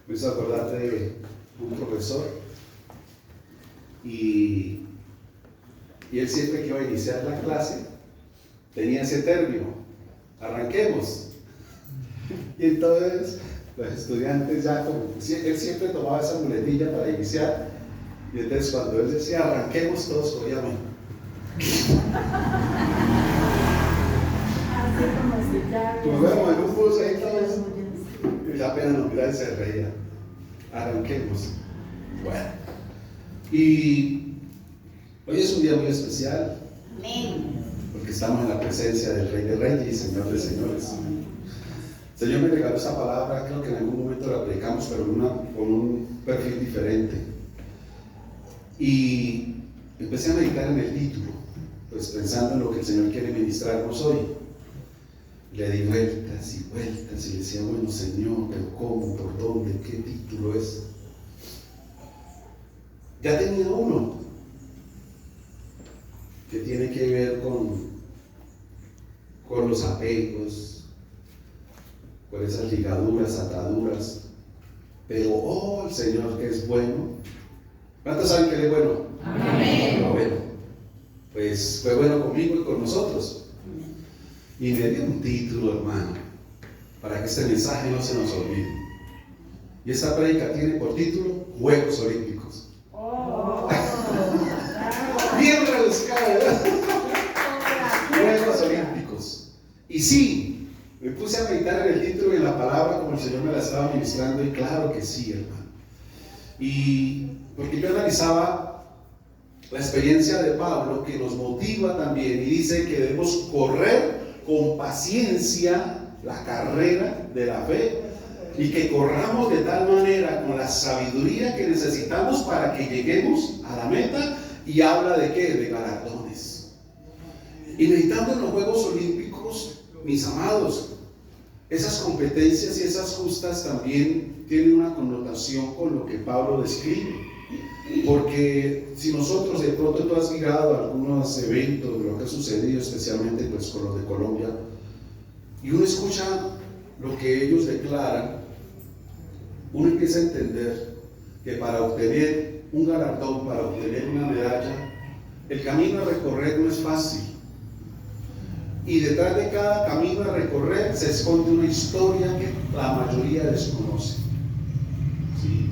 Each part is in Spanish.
Me hizo acordar de un profesor y él siempre que iba a iniciar la clase tenía ese término: arranquemos. Y entonces los estudiantes ya como, él siempre tomaba esa muletilla para iniciar, y entonces cuando él decía arranquemos, todos cogíamos. Nos vemos en un bus ahí todos, y apenas nos miraba y se reía. Arranquemos. Bueno, y hoy es un día muy especial. Amén. Porque estamos en la presencia del Rey de Reyes y Señor de Señores. El Señor me regaló esta palabra, creo que en algún momento la predicamos, pero con un perfil diferente. Y empecé a meditar en el título, pues pensando en lo que el Señor quiere ministrarnos hoy. Le di vueltas y vueltas y le decía, bueno Señor, pero ¿cómo? ¿Por dónde? ¿Qué título es? Ya tenía uno que tiene que ver con los apegos, con esas ligaduras, ataduras, pero el Señor que es bueno. ¿Cuántos saben que Él es bueno? Amén. Bueno, pues fue bueno conmigo y con nosotros. Y me dio un título, hermano, para que este mensaje no se nos olvide. Y esta prédica tiene por título Juegos Olímpicos. Bien rebuscada, ¿verdad? Juegos Olímpicos. Y sí, me puse a meditar en el título y en la palabra como el Señor me la estaba ministrando, y claro que sí, hermano. Y porque yo analizaba la experiencia de Pablo, que nos motiva también, y dice que debemos correr con paciencia la carrera de la fe, y que corramos de tal manera con la sabiduría que necesitamos para que lleguemos a la meta. Y habla de ¿qué? De galardones. Y meditando en los Juegos Olímpicos, mis amados, esas competencias y esas justas también tienen una connotación con lo que Pablo describe. Porque si nosotros de pronto tú has mirado algunos eventos de lo que ha sucedido, especialmente pues con los de Colombia, y uno escucha lo que ellos declaran, uno empieza a entender que para obtener un galardón, para obtener una medalla, el camino a recorrer no es fácil. Y detrás de cada camino a recorrer se esconde una historia que la mayoría desconoce. ¿Sí?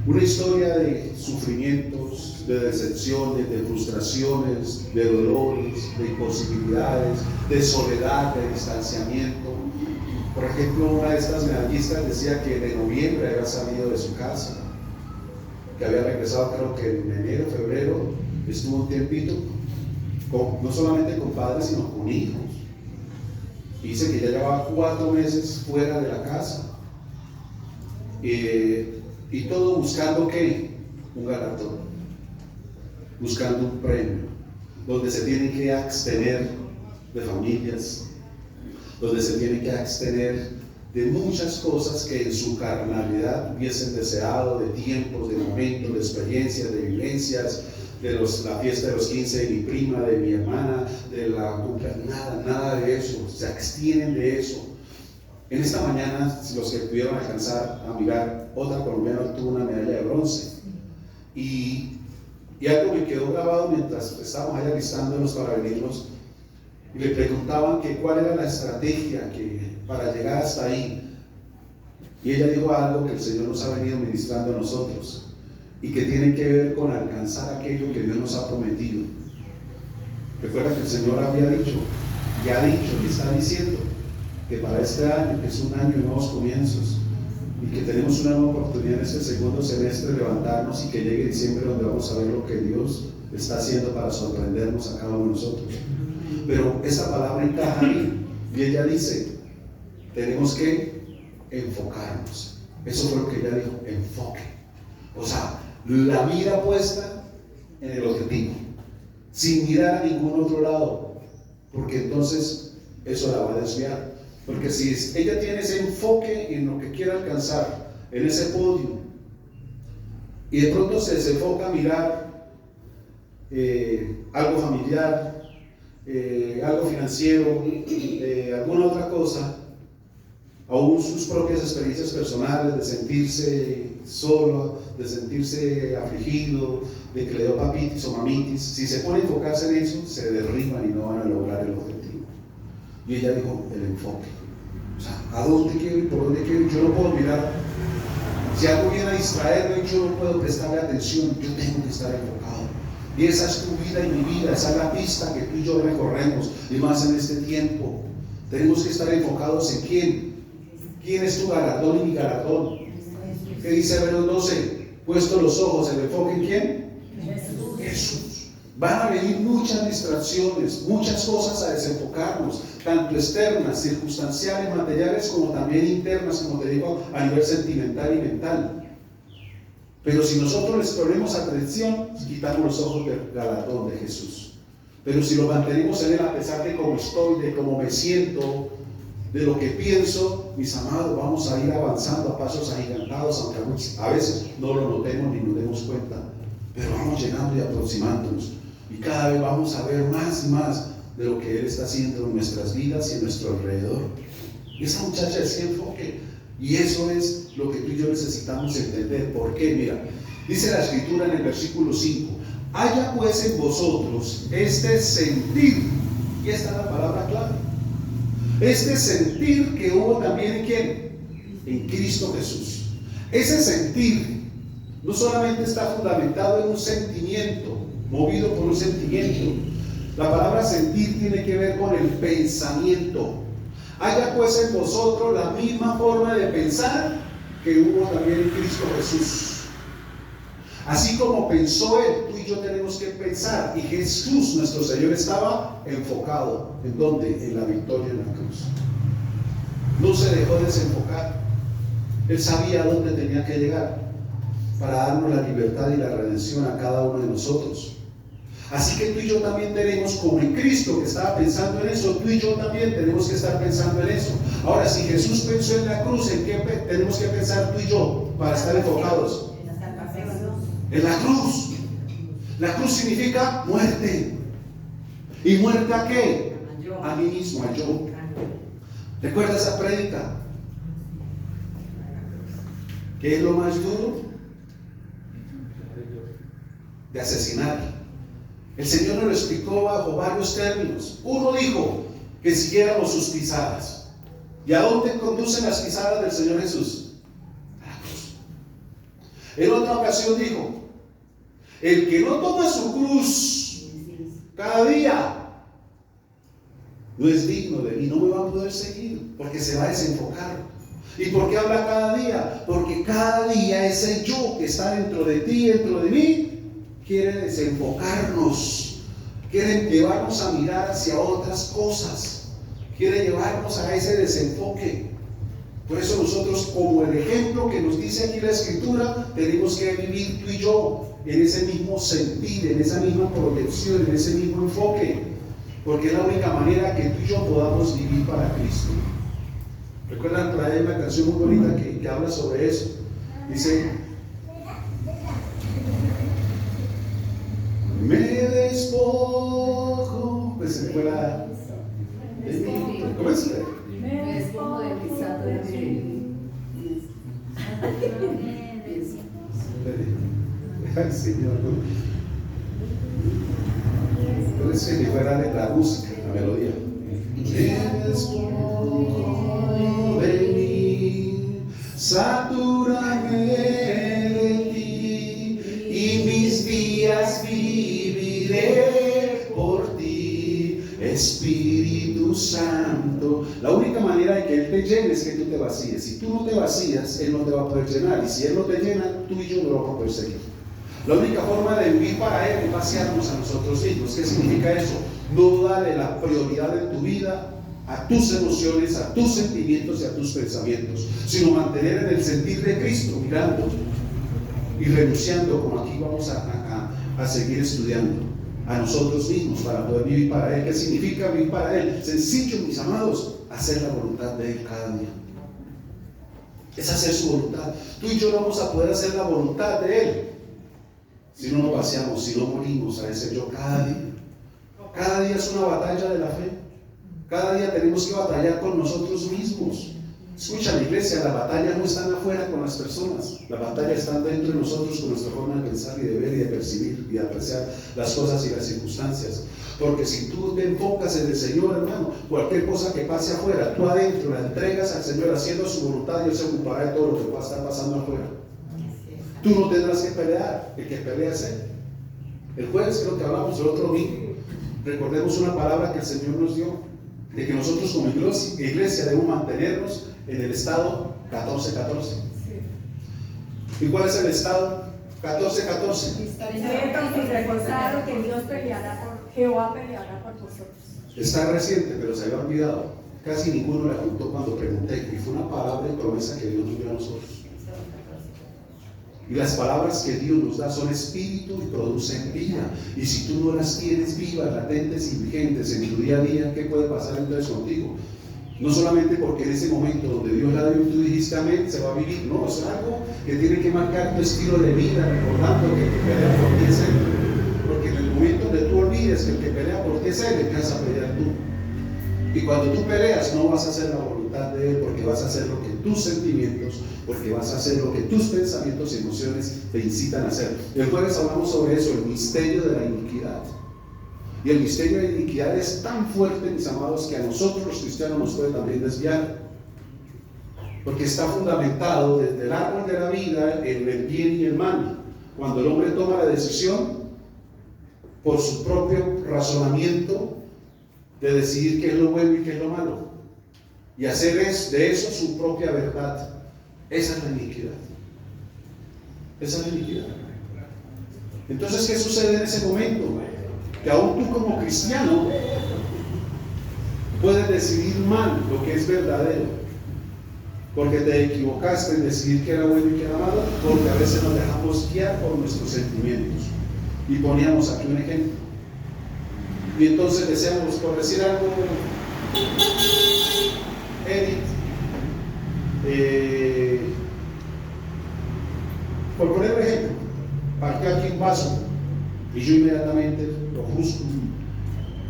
Una historia de sufrimientos, de decepciones, de frustraciones, de dolores, de imposibilidades, de soledad, de distanciamiento. Por ejemplo, una de estas medallistas decía que de noviembre había salido de su casa, que había regresado, creo que en enero, febrero, estuvo un tiempito, no solamente con padres, sino con hijos. Y dice que ya llevaba 4 meses fuera de la casa. Y todo buscando ¿qué? Un galardón, buscando un premio, donde se tienen que abstener de familias, donde se tienen que abstener de muchas cosas que en su carnalidad hubiesen deseado, de tiempos, de momentos, de experiencias, de vivencias, de la fiesta de los 15 de mi prima, de mi hermana, de la cumpleaños, nada de eso, se abstienen de eso. En esta mañana, los que pudieron alcanzar a mirar, otra colombiana obtuvo una medalla de bronce. Y algo me quedó grabado mientras estábamos ahí alistándonos para venirnos, y le preguntaban que cuál era la estrategia para llegar hasta ahí. Y ella dijo algo que el Señor nos ha venido ministrando a nosotros, y que tiene que ver con alcanzar aquello que Dios nos ha prometido. Recuerda que el Señor había dicho, y ha dicho, y está diciendo, que para este año, que es un año de nuevos comienzos, y que tenemos una nueva oportunidad en este segundo semestre de levantarnos, y que llegue diciembre donde vamos a ver lo que Dios está haciendo para sorprendernos a cada uno de nosotros. Pero esa palabra encaja ahí, y ella dice, tenemos que enfocarnos. Eso fue lo que ella dijo, enfoque. O sea, la mira puesta en el objetivo, sin mirar a ningún otro lado, porque entonces eso la va a desviar. Porque si ella tiene ese enfoque en lo que quiere alcanzar, en ese podio, y de pronto se desenfoca a mirar algo familiar, algo financiero, alguna otra cosa, aún sus propias experiencias personales de sentirse solo, de sentirse afligido, de que le dio papitis o mamitis, si se pone a enfocarse en eso, se derriban y no van a lograr el objetivo. Y ella dijo, el enfoque. O sea, ¿a dónde quiero ir? ¿Por dónde quiero ir? Yo no puedo mirar. Si algo viene a distraerme, yo no puedo prestarle atención, yo tengo que estar enfocado. Y esa es tu vida y mi vida, esa es la pista que tú y yo recorremos, y más en este tiempo. Tenemos que estar enfocados en quién. ¿Quién es tu galardón y mi galardón? ¿Qué dice Hebreos 12? Puesto los ojos, el enfoque en quién? Jesús. Van a venir muchas distracciones, muchas cosas a desenfocarnos, tanto externas, circunstanciales, materiales, como también internas, como te digo, a nivel sentimental y mental. Pero si nosotros les ponemos atención, quitamos los ojos del galardón de Jesús. Pero si lo mantenemos en él, a pesar de cómo estoy, de cómo me siento, de lo que pienso, mis amados, vamos a ir avanzando a pasos agigantados, aunque a veces no lo notemos ni nos demos cuenta, pero vamos llegando y aproximándonos, y cada vez vamos a ver más y más de lo que Él está haciendo en nuestras vidas y en nuestro alrededor. Y esa muchacha decía enfoque, y eso es lo que tú y yo necesitamos entender. ¿Por qué? Mira, dice la Escritura en el versículo 5, haya pues en vosotros este sentir, y esta es la palabra clave, este sentir que hubo también en ¿quién? En Cristo Jesús. Ese sentir no solamente está fundamentado en un sentimiento, movido por un sentimiento. La palabra sentir tiene que ver con el pensamiento. Haya pues en vosotros la misma forma de pensar que hubo también en Cristo Jesús. Así como pensó Él, tú y yo tenemos que pensar. Y Jesús, nuestro Señor, estaba enfocado. ¿En dónde? En la victoria en la cruz. No se dejó desenfocar. Él sabía a dónde tenía que llegar para darnos la libertad y la redención a cada uno de nosotros. Así que tú y yo también tenemos, como en Cristo que estaba pensando en eso, tú y yo también tenemos que estar pensando en eso. Ahora, si Jesús pensó en la cruz, ¿en qué tenemos que pensar tú y yo para estar enfocados? En la cruz. La cruz significa muerte. ¿Y muerte a qué? A mí mismo, a yo. ¿Recuerda esa prédica? ¿Qué es lo más duro? De asesinar. El Señor nos lo explicó bajo varios términos. Uno dijo que siguiéramos sus pisadas. ¿Y a dónde conducen las pisadas del Señor Jesús? A la cruz. En otra ocasión dijo, el que no toma su cruz cada día no es digno de mí, no me va a poder seguir, porque se va a desenfocar. ¿Y por qué habla cada día? Porque cada día ese yo que está dentro de ti, dentro de mí, quiere desenfocarnos, quiere llevarnos a mirar hacia otras cosas, quiere llevarnos a ese desenfoque. Por eso nosotros, como el ejemplo que nos dice aquí la Escritura, tenemos que vivir tú y yo en ese mismo sentir, en esa misma proyección, en ese mismo enfoque, porque es la única manera que tú y yo podamos vivir para Cristo. Recuerdan, por ahí hay una canción muy bonita que habla sobre eso. Dice, me despojo, pues se fue la de mí. ¿Cómo es? Me despojo de mi santo de Ay, Señor, pero es que fuera de la música, la melodía. Me despojo de mí, satúrame de ti, y mis días viviré por ti, Espíritu Santo. La única manera de que Él te llene es que tú te vacíes. Si tú no te vacías, Él no te va a poder llenar, y si Él no te llena, tú y yo no lo vamos a poder seguir. La única forma de vivir para Él es vaciarnos a nosotros mismos. ¿Qué significa eso? No darle la prioridad en tu vida a tus emociones, a tus sentimientos y a tus pensamientos, sino mantener en el sentir de Cristo, mirando y renunciando, como aquí vamos a seguir estudiando, a nosotros mismos para poder vivir para Él. ¿Qué significa vivir para Él? Sencillo, mis amados, hacer la voluntad de Él cada día. Es hacer su voluntad. Tú y yo no vamos a poder hacer la voluntad de Él si no nos vaciamos, si no morimos a ese yo cada día. Cada día es una batalla de la fe. Cada día tenemos que batallar con nosotros mismos. Escucha, la iglesia, la batalla no está afuera con las personas, la batalla está dentro de nosotros con nuestra forma de pensar y de ver y de percibir y de apreciar las cosas y las circunstancias. Porque si tú te enfocas en el Señor, hermano, cualquier cosa que pase afuera, tú adentro la entregas al Señor haciendo su voluntad y Él se ocupará de todo lo que pueda estar pasando afuera. Tú no tendrás que pelear, el que pelea es Él. El jueves creo que hablamos el otro domingo, recordemos una palabra que el Señor nos dio, de que nosotros como iglesia debemos mantenernos en el estado 14-14. ¿Y cuál es el estado 14-14? Y recordaron que Dios Jehová peleará por vosotros. Está reciente, pero se había olvidado. Casi ninguno la apuntó cuando pregunté, y fue una palabra y promesa que Dios nos dio a nosotros. Y las palabras que Dios nos da son espíritu y producen vida. Y si tú no las tienes vivas, latentes y vigentes en tu día a día, ¿qué puede pasar entonces contigo? No solamente porque en ese momento donde Dios la dio y tú dijiste amén, se va a vivir. No, es algo que tiene que marcar tu estilo de vida, recordando que el que pelea por ti es Él. Porque en el momento donde tú olvides que el que pelea por ti es Él, empiezas a pelear tú. Y cuando tú peleas, no vas a hacer la voluntad de Él, porque vas a hacer lo que tus sentimientos, porque vas a hacer lo que tus pensamientos y emociones te incitan a hacer. El jueves hablamos sobre eso, el misterio de la iniquidad. Y el misterio de la iniquidad es tan fuerte, mis amados, que a nosotros los cristianos nos puede también desviar. Porque está fundamentado desde el árbol de la vida en el bien y el mal. Cuando el hombre toma la decisión, por su propio razonamiento, de decidir qué es lo bueno y qué es lo malo. Y hacer de eso su propia verdad. Esa es la iniquidad. Esa es la iniquidad. Entonces, ¿qué sucede en ese momento? Que aún tú como cristiano puedes decidir mal lo que es verdadero, porque te equivocaste en decidir qué era bueno y qué era malo, porque a veces nos dejamos guiar por nuestros sentimientos. Y poníamos aquí un ejemplo. Y entonces decíamos, por decir algo, Edith, por poner un ejemplo, partió aquí un vaso y yo inmediatamente lo juzgo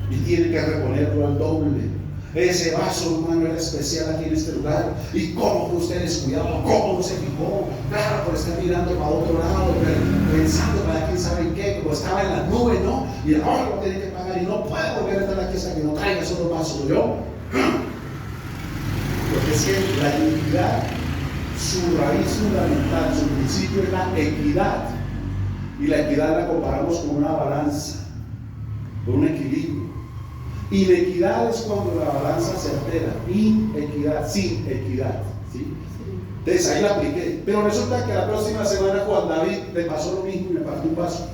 y tiene que reponerlo al doble. Ese vaso, hermano, era especial aquí en este lugar. ¿Y cómo fue usted descuidado? ¿Cómo no se fijó? Claro, por estar mirando para otro lado, pensando para quién sabe qué, como estaba en la nube, ¿no? Y ahora lo tiene que pagar y no puede volver a estar aquí hasta que no traiga solo vaso. ¿Yo? Porque es que la iniquidad, su raíz fundamental, su principio es la equidad. Y la equidad la comparamos con una balanza, con un equilibrio. Inequidad es cuando la balanza se altera. Inequidad, sin equidad, ¿sí? Entonces ahí la apliqué. Pero resulta que la próxima semana Juan David le pasó lo mismo y me partió un vaso.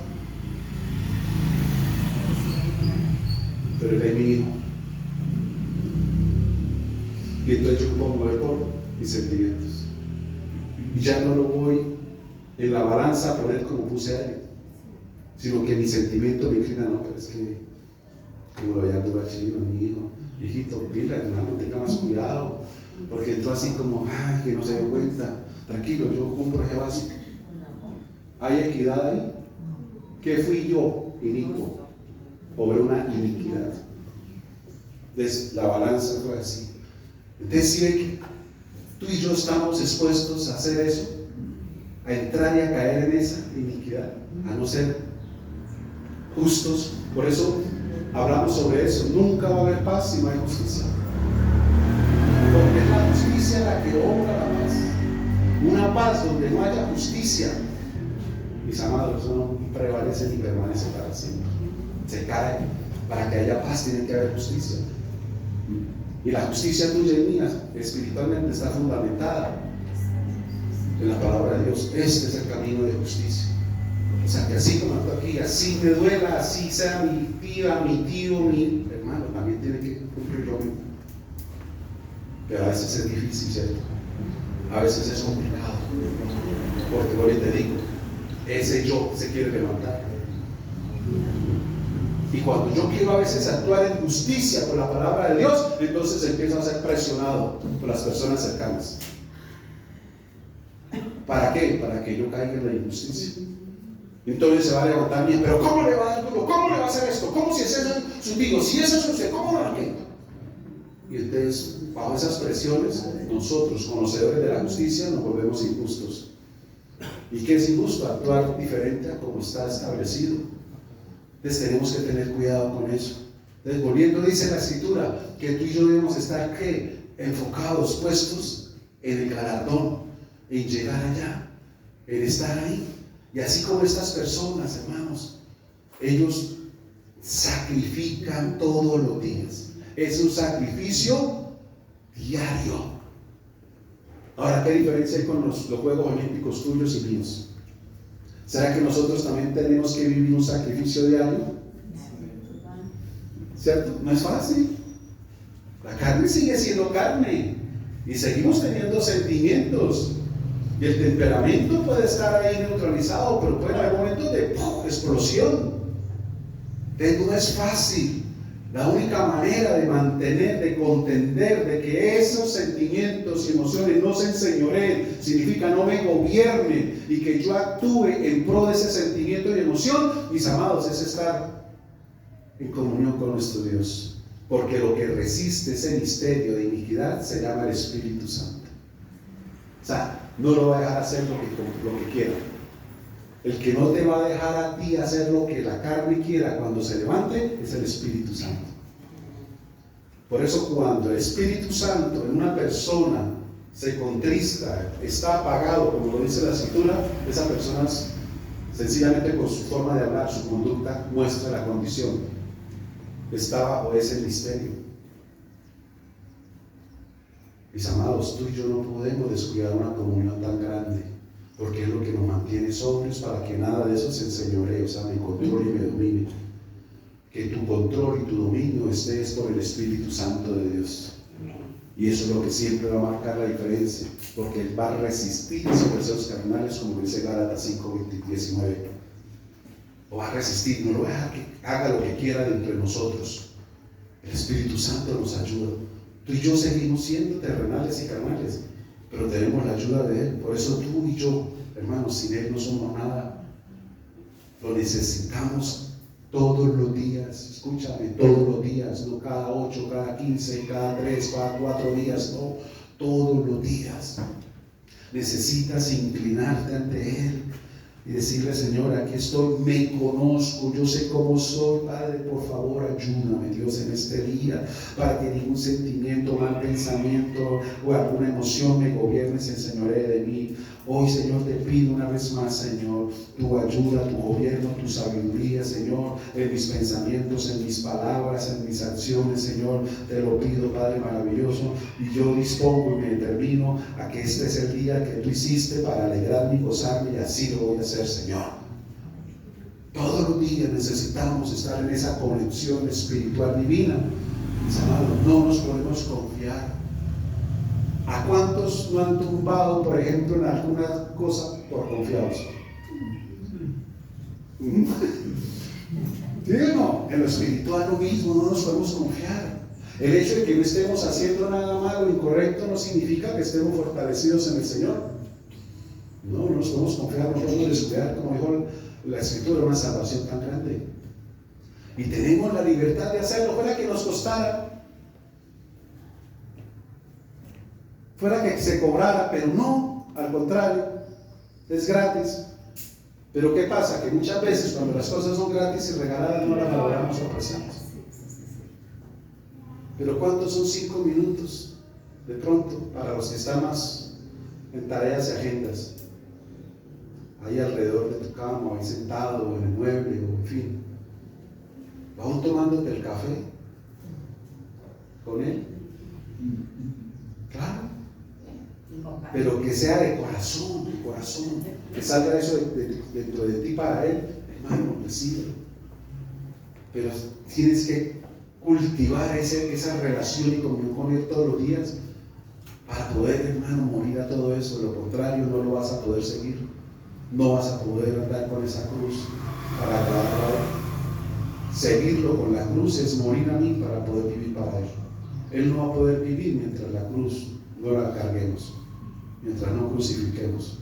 Pero él es mi hijo. Y entonces yo puedo mover por mis sentimientos. Y ya no lo voy en la balanza a poner como puse a él, sino que mi sentimiento me inclina, no, pero es que como lo veía todo chino, mi hijo, hijito, mira, hermano, tenga más cuidado, porque entró así como, ay, que no se dio cuenta, tranquilo, yo compro ese vaso. ¿Hay equidad ahí? ¿Qué fui yo, inicuo? Sobre una iniquidad. Entonces, la balanza fue así. Entonces, si ve que tú y yo estamos expuestos a hacer eso, a entrar y a caer en esa iniquidad, a no ser justos. Por eso hablamos sobre eso. Nunca va a haber paz si no hay justicia, porque es la justicia la que honra la paz. Una paz donde no haya justicia, mis amados, no prevalece ni permanece para siempre, se cae. Para que haya paz tiene que haber justicia, y la justicia tuya y mía espiritualmente está fundamentada en la palabra de Dios. Este es el camino de justicia. O sea, que así como estoy aquí, así me duela, así sea mi tía, mi tío, mi hermano, también tiene que cumplir lo mismo. Pero a veces es difícil, ¿cierto? A veces es complicado. Porque hoy te digo, ese yo se quiere levantar. Y cuando yo quiero a veces actuar en justicia con la palabra de Dios, entonces empiezo a ser presionado por las personas cercanas. ¿Para qué? Para que yo caiga en la injusticia. Entonces se va a levantar bien, pero ¿cómo le va a dar duro? ¿Cómo le va a hacer esto? ¿Cómo si ese es su tío? Si ese es usted, ¿cómo lo entiendo? Y entonces, bajo esas presiones, nosotros, conocedores de la justicia, nos volvemos injustos. ¿Y qué es injusto? Actuar diferente a como está establecido. Entonces tenemos que tener cuidado con eso. Entonces, volviendo, dice la Escritura, que tú y yo debemos estar, ¿qué? Enfocados, puestos en el galardón, en llegar allá, en estar ahí. Y así como estas personas, hermanos, ellos sacrifican todos los días. Es un sacrificio diario. Ahora, ¿qué diferencia hay con los Juegos Olímpicos tuyos y míos? ¿Será que nosotros también tenemos que vivir un sacrificio diario? ¿Cierto? No es fácil. La carne sigue siendo carne y seguimos teniendo sentimientos. Y el temperamento puede estar ahí neutralizado, pero puede haber momentos de explosión. Entonces no es fácil. La única manera de mantener, de contender, de que esos sentimientos y emociones no se enseñoreen, significa no me gobiernen y que yo actúe en pro de ese sentimiento y emoción, mis amados, es estar en comunión con nuestro Dios. Porque lo que resiste ese misterio de iniquidad se llama el Espíritu Santo. O sea, no lo va a dejar hacer lo que quiera. El que no te va a dejar a ti hacer lo que la carne quiera cuando se levante es el Espíritu Santo. Por eso cuando el Espíritu Santo en una persona se contrista, está apagado, como lo dice la Escritura, esa persona sencillamente con su forma de hablar, su conducta, muestra la condición. Está bajo ese misterio. Mis amados, tú y yo no podemos descuidar una comunión tan grande, porque es lo que nos mantiene sobrios para que nada de eso se enseñoree, o sea, me controle y me domine. Que tu control y tu dominio estés por el Espíritu Santo de Dios. Y eso es lo que siempre va a marcar la diferencia, porque Él va a resistir esos deseos carnales, como dice Gálatas 5:19. Lo va a resistir, no lo va a dejar que haga lo que quiera dentro de nosotros. El Espíritu Santo nos ayuda. Tú y yo seguimos siendo terrenales y carnales, pero tenemos la ayuda de Él. Por eso tú y yo, hermanos, sin Él no somos nada. Lo necesitamos todos los días. Escúchame, todos los días, no cada 8, cada 15, cada 3, cada 4 días, no, todos los días. Necesitas inclinarte ante Él y decirle: Señor, aquí estoy, me conozco, yo sé cómo soy, Padre, por favor ayúdame, Dios, en este día, para que ningún sentimiento, mal pensamiento o alguna emoción me gobierne, se enseñoree de mí. Hoy, Señor, te pido una vez más, Señor, tu ayuda, tu gobierno, tu sabiduría, Señor, en mis pensamientos, en mis palabras, en mis acciones, Señor, te lo pido, Padre maravilloso, y yo dispongo y me determino a que este es el día que tú hiciste para alegrarme y gozarme, y así lo voy a hacer, Señor. Todos los días necesitamos estar en esa conexión espiritual divina. Mis amados, no nos podemos confiar. ¿A cuántos no han tumbado, por ejemplo, en alguna cosa por confiados? ¿Sí o no? En lo espiritual lo mismo, no nos podemos confiar. El hecho de que no estemos haciendo nada malo o incorrecto no significa que estemos fortalecidos en el Señor. No nos podemos confiar, no podemos descuidar, como dijo la Escritura, una salvación tan grande. Y tenemos la libertad de hacerlo, fuera que nos costara, fuera que se cobrara, pero no, al contrario, es gratis. Pero ¿qué pasa? Que muchas veces cuando las cosas son gratis y regaladas no las valoramos o apreciamos. Pero ¿cuántos son 5 minutos de pronto para los que están más en tareas y agendas? Ahí alrededor de tu cama, ahí sentado, o en el mueble, o en fin. ¿Vamos tomándote el café con él? Claro. Pero que sea de corazón, que salga eso dentro de ti para Él, hermano, recíbelo. Pero tienes que cultivar esa relación y comunión con Él todos los días para poder, hermano, morir a todo eso. De lo contrario, no lo vas a poder seguir, no vas a poder andar con esa cruz para agradarlo a Él. Seguirlo con la cruz es morir a mí para poder vivir para Él. Él no va a poder vivir mientras la cruz no la carguemos, mientras no crucifiquemos.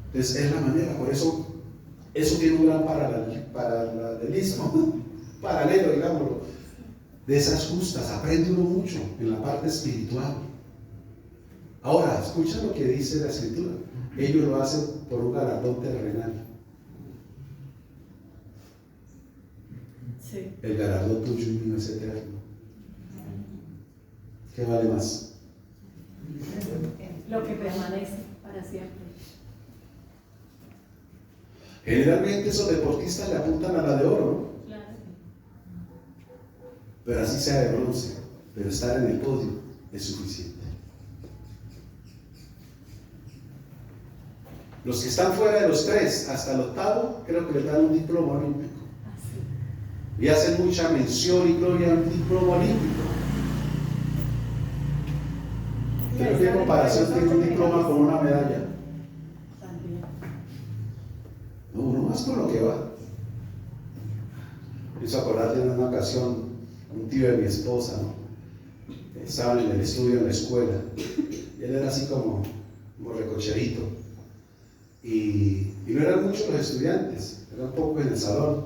Entonces es la manera. Por eso tiene un gran paralelismo, paralelo, digámoslo, de esas justas, aprende uno mucho en la parte espiritual. Ahora, escucha lo que dice la Escritura. Ellos lo hacen por un galardón terrenal. Sí. El galardón tuyo y mío es eterno. ¿Qué vale más? Lo que permanece para siempre. Generalmente esos deportistas le apuntan a la de oro, ¿no? Claro. Pero así sea de bronce, pero estar en el podio es suficiente. Los que están fuera de los 3 hasta el 8º, creo que les dan un diploma olímpico. Así. Y hacen mucha mención y gloria al diploma olímpico. Pero ¿qué comparación tiene un diploma con una medalla? También. No, uno más por lo que va. Me hizo acordar de una ocasión, un tío de mi esposa, ¿no? Estaban en el estudio, en la escuela, y él era así como recocherito, y no eran muchos los estudiantes, eran pocos en el salón,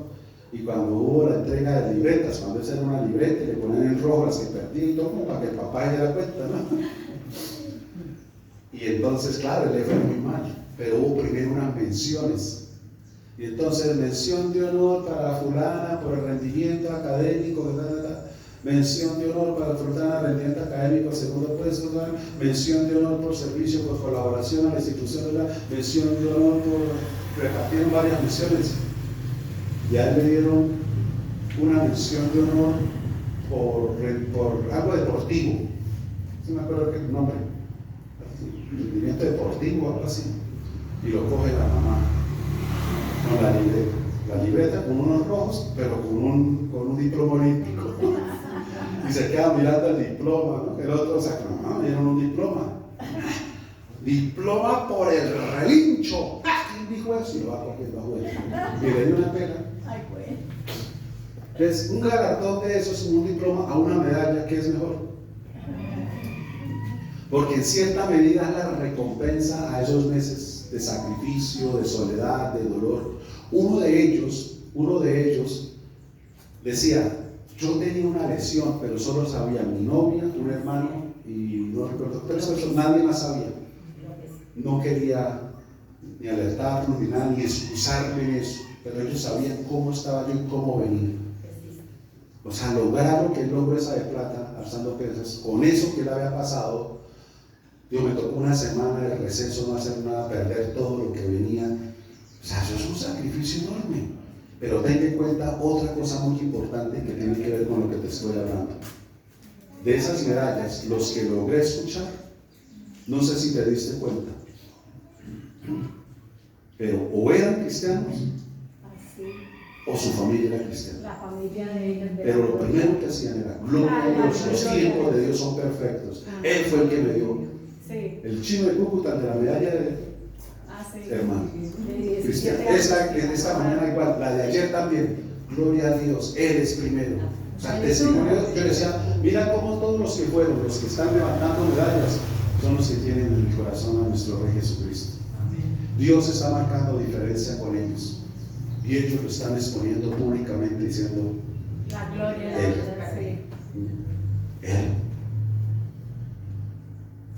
y cuando hubo la entrega de libretas, cuando esa era una libreta, le ponían en rojo las que perdí y todo, como para que el papá se diera cuenta, ¿no? Y entonces, claro, le fue muy mal, pero hubo primero unas menciones. Y entonces, mención de honor para fulana por el rendimiento académico, mención de honor para fulana, rendimiento académico, segundo puesto, mención de honor por servicio, por colaboración a la institución, mención de honor por, repartieron varias menciones. Ya le dieron una mención de honor por algo deportivo, no me acuerdo qué nombre, rendimiento deportivo, algo así, y lo coge la mamá. No, la libreta con unos rojos, pero con un diploma olímpico. Y se queda mirando el diploma, ¿no? El otro saca, no, me dieron un diploma. Diploma por el relincho. ¿Quién dijo eso? Y lo va cogiendo a juez. Y le dio una pena. Ay, güey. Entonces, un galardón de esos, un diploma a una medalla, ¿qué es mejor? Porque en cierta medida es la recompensa a esos meses de sacrificio, de soledad, de dolor. Uno de ellos decía, yo tenía una lesión, pero solo sabía mi novia, un hermano y no recuerdo, pero eso nadie más sabía. No quería ni alertarnos ni nada, ni excusarme en eso, pero ellos sabían cómo estaba yo y cómo venía. O sea, lograron que él logró esa de plata, alzando pesas, con eso que le había pasado. Yo me tocó una semana de receso, no hacer nada, perder todo lo que venía. O sea, eso es un sacrificio enorme. Pero ten en cuenta otra cosa muy importante que tiene que ver con lo que te estoy hablando. De esas medallas, los que logré escuchar, no sé si te diste cuenta, pero o eran cristianos Así. o su familia era cristiana. La familia de ellos. Pero lo primero que hacían era, gloria a Dios, los tiempos de Dios son perfectos. Él fue el que me dio. Sí. El chino de Cúcuta de la medalla de Sí. hermano. De Cristiano. 17 Esta mañana igual, la de ayer también. Gloria a Dios, Él es primero. O sea, testimonio, yo decía, mira cómo todos los que fueron, los que están levantando medallas, son los que tienen en el corazón a nuestro Rey Jesucristo. Dios está marcando diferencia con ellos. Y ellos lo están exponiendo públicamente diciendo, La gloria Él. sí. Él.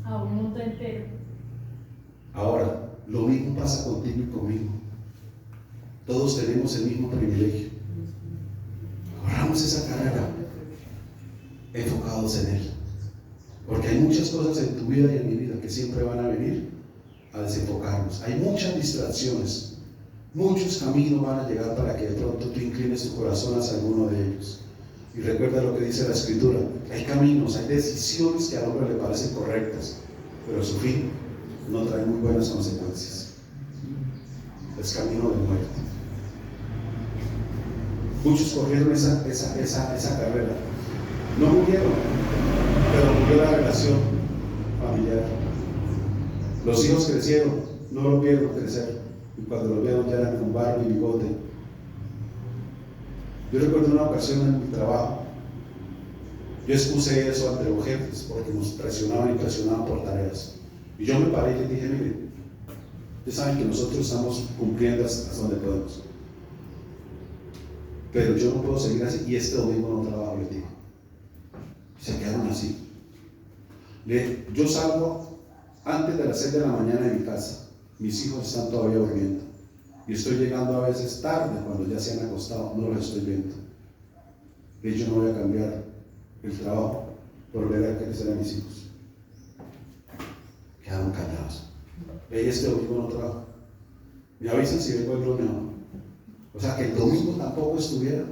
A un mundo entero. Ahora, lo mismo pasa contigo y conmigo. Todos tenemos el mismo privilegio. Corramos esa carrera enfocados en Él. Porque hay muchas cosas en tu vida y en mi vida que siempre van a venir a desenfocarnos. Hay muchas distracciones. Muchos caminos van a llegar para que de pronto tú inclines tu corazón hacia alguno de ellos. Y recuerda lo que dice la Escritura. Hay caminos, hay decisiones que al hombre le parecen correctas, pero su fin no trae muy buenas consecuencias. Es camino de muerte. Muchos corrieron esa carrera. No murieron, pero murió la relación familiar. Los hijos crecieron, no los vieron crecer. Y cuando los vieron ya eran con barba y bigote. Yo recuerdo una ocasión en mi trabajo. Yo expuse eso ante los jefes porque nos presionaban y presionaban por tareas. Y yo me paré y les dije, miren, ustedes saben que nosotros estamos cumpliendo hasta donde podemos. Pero yo no puedo seguir así y este domingo no trabajo, les digo. Se quedaron así. Yo salgo antes de las 6 de la mañana de mi casa. Mis hijos están todavía durmiendo. Y estoy llegando a veces tarde, cuando ya se han acostado, no los estoy viendo. Y yo no voy a cambiar el trabajo por ver a crecer a mis hijos. Quedaron callados. Y este domingo no trabajo. Me avisan si vengo el lunes o no. O sea que el domingo tampoco estuviera.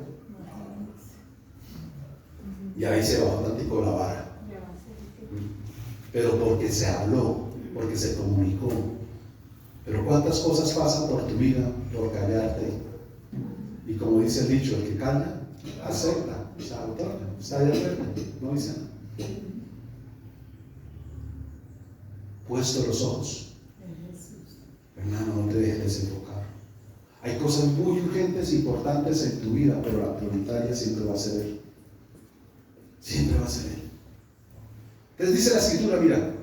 Y ahí se bajó tantico la vara. Pero porque se habló, porque se comunicó. Pero cuántas cosas pasan por tu vida por callarte. Y como dice el dicho, el que calla, acepta, se otorga, está de acuerdo, no dice nada. Puesto los ojos, hermano, no te dejes desenfocar. Hay cosas muy urgentes e importantes en tu vida, pero la prioritaria siempre va a ser Él. Siempre va a ser Él. Entonces dice la Escritura, mira,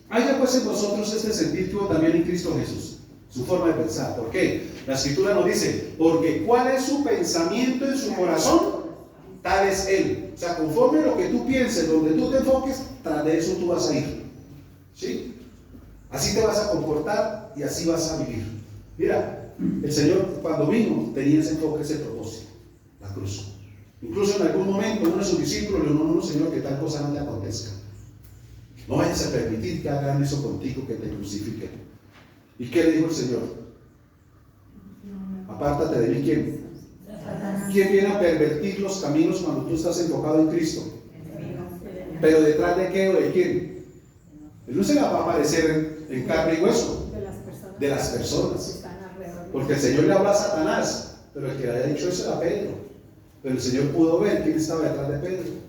haya pues en vosotros este sentir que hubo también en Cristo Jesús, su forma de pensar. ¿Por qué? La Escritura nos dice, porque cuál es su pensamiento en su corazón, tal es Él. O sea, conforme a lo que tú pienses, donde tú te enfoques, tras de eso tú vas a ir. ¿Sí? Así te vas a comportar y así vas a vivir. Mira, el Señor cuando vino tenía ese enfoque, ese propósito, la cruz. Incluso en algún momento uno de sus discípulos le dijo, no, Señor, que tal cosa no te acontezca. No vayas a permitir que hagan eso contigo, que te crucifiquen. ¿Y qué le dijo el Señor? Apártate de mí, ¿quién? ¿Quién viene a pervertir los caminos cuando tú estás enfocado en Cristo? ¿Pero detrás de qué o de quién? Él no se va a aparecer en carne y hueso. De las personas. Porque el Señor le habla a Satanás, pero el que le haya dicho eso era Pedro. Pero el Señor pudo ver quién estaba detrás de Pedro.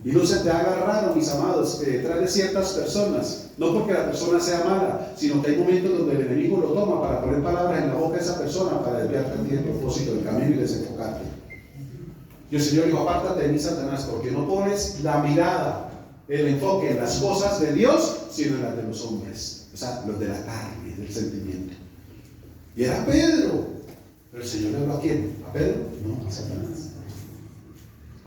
Y no se te haga raro, mis amados, que detrás de ciertas personas, no porque la persona sea mala, sino que hay momentos donde el enemigo lo toma para poner palabras en la boca de esa persona, para desviarte del propósito del camino y desenfocarte. Y el Señor dijo, apártate de mí, Satanás, porque no pones la mirada, el enfoque en las cosas de Dios, sino en las de los hombres, o sea, los de la carne, del sentimiento. Y era Pedro. Pero el Señor le habló ¿a quién? ¿A Pedro? No, a Satanás.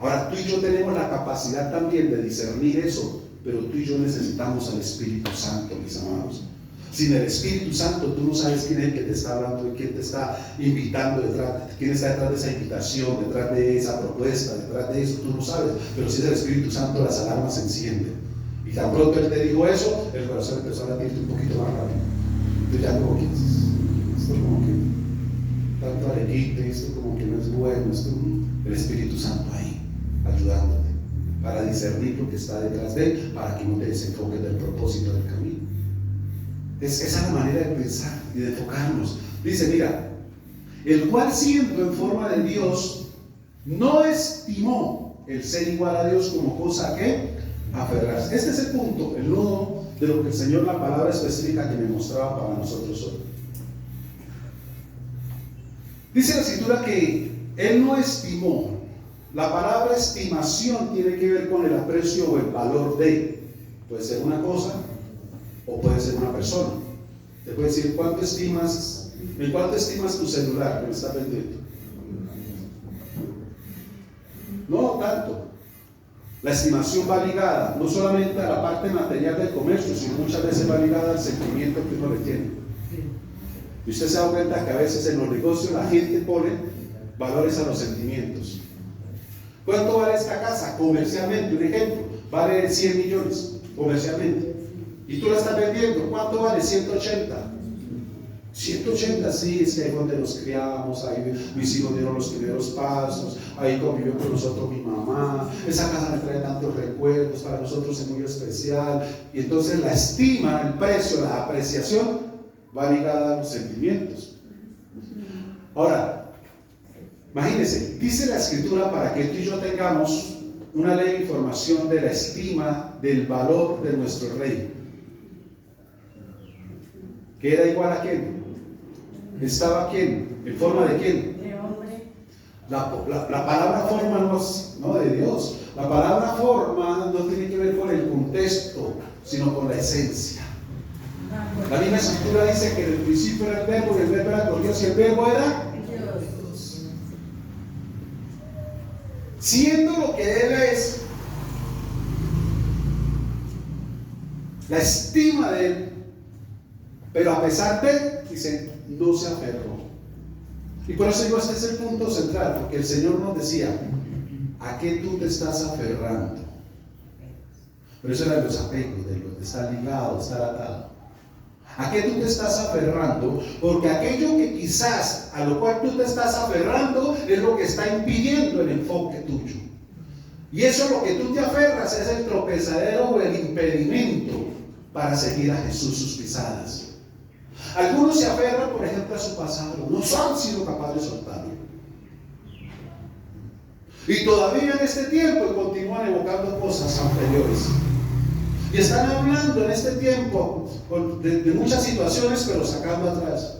Ahora, tú y yo tenemos la capacidad también de discernir eso, pero tú y yo necesitamos al Espíritu Santo, mis amados. Sin el Espíritu Santo, tú no sabes quién es el que te está hablando y quién te está invitando detrás, quién está detrás de esa invitación, detrás de esa propuesta, detrás de eso, tú no sabes. Pero si es el Espíritu Santo, las alarmas se encienden. Y tan pronto Él te dijo eso, el corazón empezó a latirte un poquito más rápido. Tú ya como que, esto como que, tanto arequite, esto como que no es bueno, esto, el Espíritu Santo ahí, ayudándote para discernir lo que está detrás de Él, para que no te desenfoques del propósito del camino. Esa es la manera de pensar y de enfocarnos. Dice, mira, el cual siendo en forma de Dios, no estimó el ser igual a Dios como cosa que aferrarse. Este es el punto, el nudo de lo que el Señor, la palabra específica que me mostraba para nosotros hoy. Dice la Escritura que Él no estimó. La palabra estimación tiene que ver con el aprecio o el valor de. Puede ser una cosa o puede ser una persona. Te puede decir, ¿en cuánto estimas tu celular que me está vendiendo? No tanto. La estimación va ligada no solamente a la parte material del comercio, sino muchas veces va ligada al sentimiento que uno le tiene. Y usted se da cuenta que a veces en los negocios la gente pone valores a los sentimientos. ¿Cuánto vale esta casa? Comercialmente, un ejemplo, vale 100 millones comercialmente. Y tú la estás vendiendo, ¿cuánto vale? 180. 180, sí, es que ahí donde nos criamos, ahí mis hijos dieron los primeros pasos, ahí convivió con nosotros mi mamá, esa casa me trae tantos recuerdos, para nosotros es muy especial. Y entonces la estima, el precio, la apreciación va ligada a los sentimientos. Ahora, imagínense, dice la Escritura para que tú y yo tengamos una leve información de la estima del valor de nuestro Rey. ¿Que era igual a quién? ¿Estaba quién? ¿En forma de quién? De hombre. La palabra forma no de Dios. La palabra forma no tiene que ver con el contexto, sino con la esencia. La misma Escritura dice que en el principio era el verbo y el verbo era con Dios y el verbo era Dios. Siendo lo que Él es, la estima de él. Pero a pesar de, dice, no se aferró. Y por eso digo, este es el punto central, porque el Señor nos decía, ¿a qué tú te estás aferrando? Pero eso era de los apegos, de lo de estar ligado, estar atado. ¿A qué tú te estás aferrando? Porque aquello que quizás a lo cual tú te estás aferrando es lo que está impidiendo el enfoque tuyo. Y eso lo que tú te aferras es el tropezadero o el impedimento para seguir a Jesús sus pisadas. Algunos se aferran, por ejemplo, a su pasado, no han sido capaces de soltarlo. Y todavía en este tiempo continúan evocando cosas anteriores. Y están hablando en este tiempo de muchas situaciones, pero sacando atrás.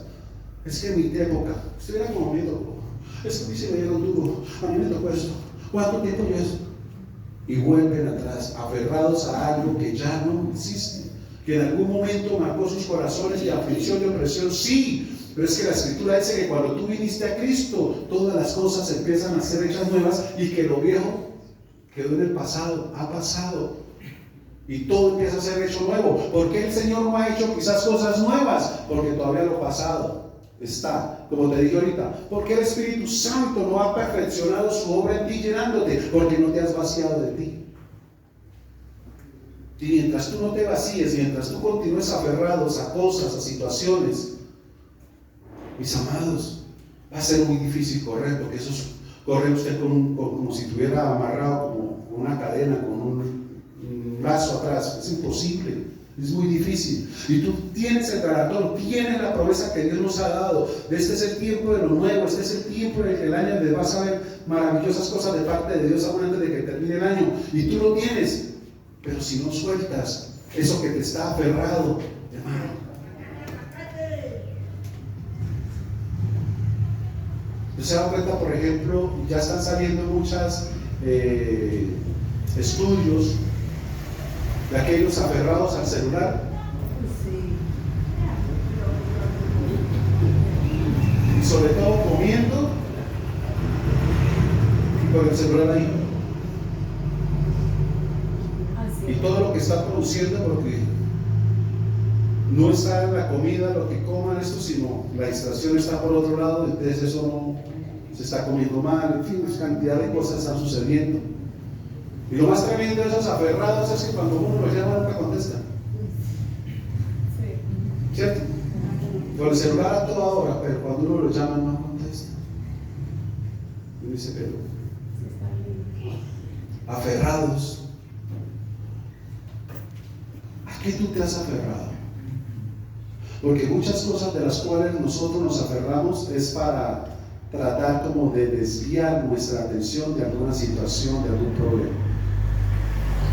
Es que en mi época, estuviera como mi loco. Es que a mí se me dieron duro, a mí me tocó esto. ¿Cuánto tiempo yo eso? Y vuelven atrás, aferrados a algo que ya no existe, que en algún momento marcó sus corazones de aflicción y opresión, sí, pero es que la Escritura dice que cuando tú viniste a Cristo, todas las cosas empiezan a ser hechas nuevas y que lo viejo quedó en el pasado, ha pasado, y todo empieza a ser hecho nuevo. ¿Por qué el Señor no ha hecho quizás cosas nuevas? Porque todavía lo pasado está, como te dije ahorita. ¿Por qué el Espíritu Santo no ha perfeccionado su obra en ti llenándote? Porque no te has vaciado de ti. Y mientras tú no te vacíes, mientras tú continúes aferrados a cosas, a situaciones, mis amados, va a ser muy difícil correr, porque eso corre usted como si estuviera amarrado con una cadena, con un lazo atrás. Es imposible, es muy difícil. Y tú tienes el galardón, tienes la promesa que Dios nos ha dado. Este es el tiempo de lo nuevo, este es el tiempo en el año donde vas a ver maravillosas cosas de parte de Dios aún antes de que termine el año. Y tú lo tienes. Pero si no sueltas eso que te está aferrado, hermano. ¿No se dan cuenta, por ejemplo, ya están saliendo muchos estudios de aquellos aferrados al celular? Y sobre todo comiendo y con el celular ahí. Y todo lo que está produciendo, porque no está en la comida lo que coman esto, sino la distracción está por otro lado, entonces eso no se está comiendo mal, en fin, cantidad de cosas están sucediendo. Y lo más tremendo de esos aferrados es que cuando uno los llama nunca contestan. ¿Cierto? Con el celular a toda hora, pero cuando uno lo llama no contesta. Y uno dice, pero aferrados. ¿A qué tú te has aferrado? Porque muchas cosas de las cuales nosotros nos aferramos es para tratar como de desviar nuestra atención de alguna situación, de algún problema.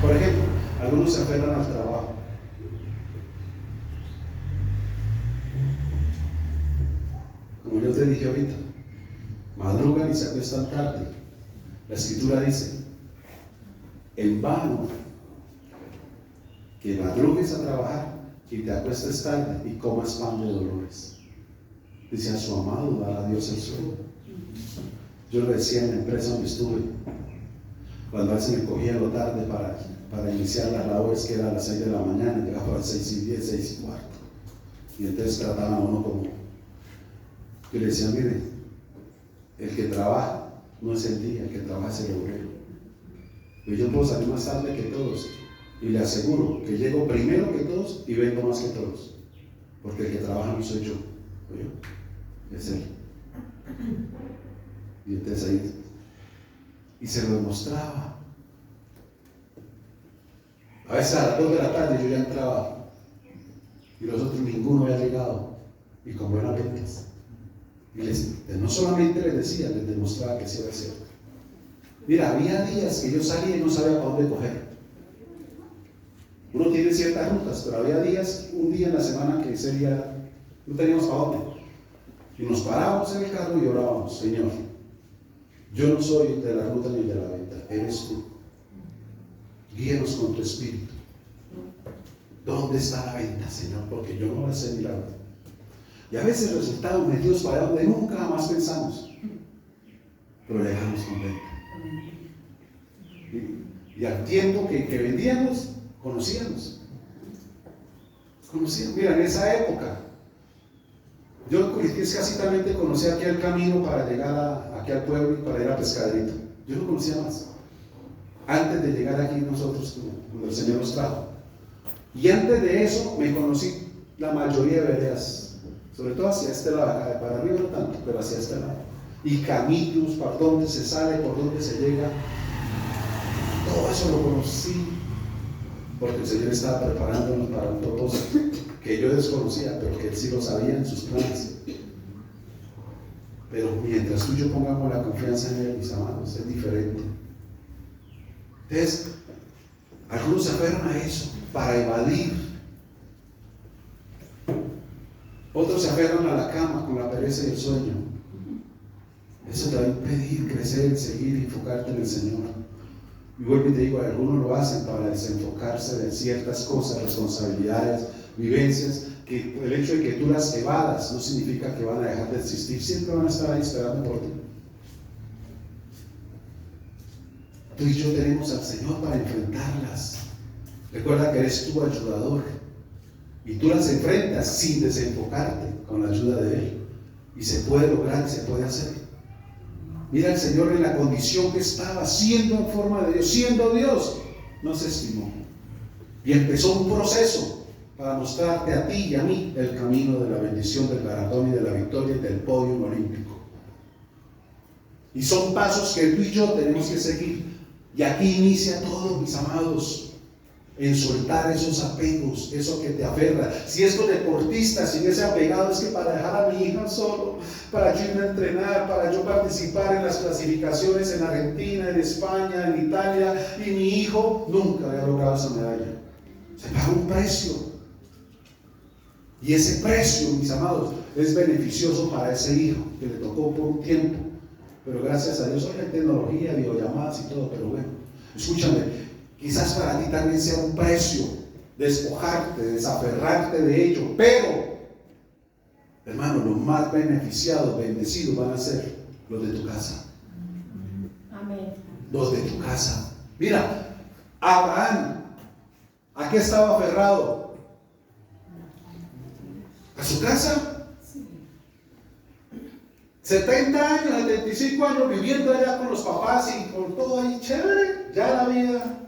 Por ejemplo, algunos se aferran al trabajo. Como yo te dije ahorita, madrugan y se acuestan tarde. La Escritura dice, en vano que madrugues a trabajar y te acuestes tarde y comas pan de dolores. Dice a su amado, dar a Dios el sueño. Yo lo decía en la empresa donde estuve, cuando a veces me cogía lo tarde para iniciar las labores, que era a las 6 de la mañana, llegaba a las 6:10, 6:15. Y entonces trataban a uno como, yo le decía, mire, el que trabaja no es el día, el que trabaja es el obrero. Pero yo puedo salir más tarde que todos, y le aseguro que llego primero que todos y vengo más que todos, porque el que trabaja no soy yo, es él. Y entonces ahí, y se lo demostraba. A veces a las 2 de la tarde yo ya entraba y los otros ninguno había llegado, y con buenas ventas. Y no solamente les decía, les demostraba que sí era cierto. Mira, había días que yo salía y no sabía para dónde coger. Uno tiene ciertas rutas, pero había días, un día en la semana que ese día no teníamos para dónde. Y nos parábamos en el carro y orábamos, Señor, yo no soy de la ruta ni de la venta, eres tú. Guíanos con tu espíritu. ¿Dónde está la venta, Señor? Porque yo no la sé ni la ruta. Y a veces resultados metidos para donde nunca jamás pensamos, pero le dejamos con venta. Y al tiempo que vendíamos, conocíamos. Conocía, mira, en esa época, yo escasamente conocía aquí el camino para llegar aquí al pueblo y para ir a Pescadito. Yo no conocía más. Antes de llegar aquí nosotros, cuando el Señor nos trajo. Y antes de eso me conocí la mayoría de veredas, sobre todo hacia este lado, acá, para arriba no tanto, pero hacia este lado. Y caminos, por dónde se sale, por dónde se llega. Todo eso lo conocí, porque el Señor estaba preparándonos para un propósito que yo desconocía, pero que Él sí lo sabía en sus planes. Pero mientras tú y yo pongamos la confianza en Él, mis amados, es diferente. Entonces, algunos se aferran a eso para evadir. Otros se aferran a la cama con la pereza y el sueño. Eso te va a impedir crecer, seguir y enfocarte en el Señor. Y vuelvo y te digo, algunos lo hacen para desenfocarse de ciertas cosas, responsabilidades, vivencias, que el hecho de que tú las evadas no significa que van a dejar de existir, siempre van a estar ahí esperando por ti. Tú y yo tenemos al Señor para enfrentarlas. Recuerda que eres tu ayudador y tú las enfrentas sin desenfocarte, con la ayuda de Él, y se puede lograr y se puede hacer. Mira, el Señor en la condición que estaba, siendo en forma de Dios, siendo Dios, no se estimó y empezó un proceso para mostrarte a ti y a mí el camino de la bendición, del galardón y de la victoria y del podio olímpico. Y son pasos que tú y yo tenemos que seguir. Y aquí inicia todo, mis amados, en soltar esos apegos, eso que te aferra. Si estos deportistas sin ese apegado, es que para dejar a mi hija solo, para yo irme a entrenar, para yo participar en las clasificaciones en Argentina, en España, en Italia, y mi hijo nunca había logrado esa medalla. Se paga un precio. Y ese precio, mis amados, es beneficioso para ese hijo que le tocó por un tiempo. Pero gracias a Dios hoy hay tecnología, videollamadas y todo, pero bueno, escúchame, quizás para ti también sea un precio despojarte, desaferrarte de ello, pero, hermano, los más beneficiados, bendecidos van a ser los de tu casa. Amén. Los de tu casa. Mira, Abraham, ¿a qué estaba aferrado? ¿A su casa? 70 años, 75 años viviendo allá con los papás y con todo ahí, chévere, ya la vida.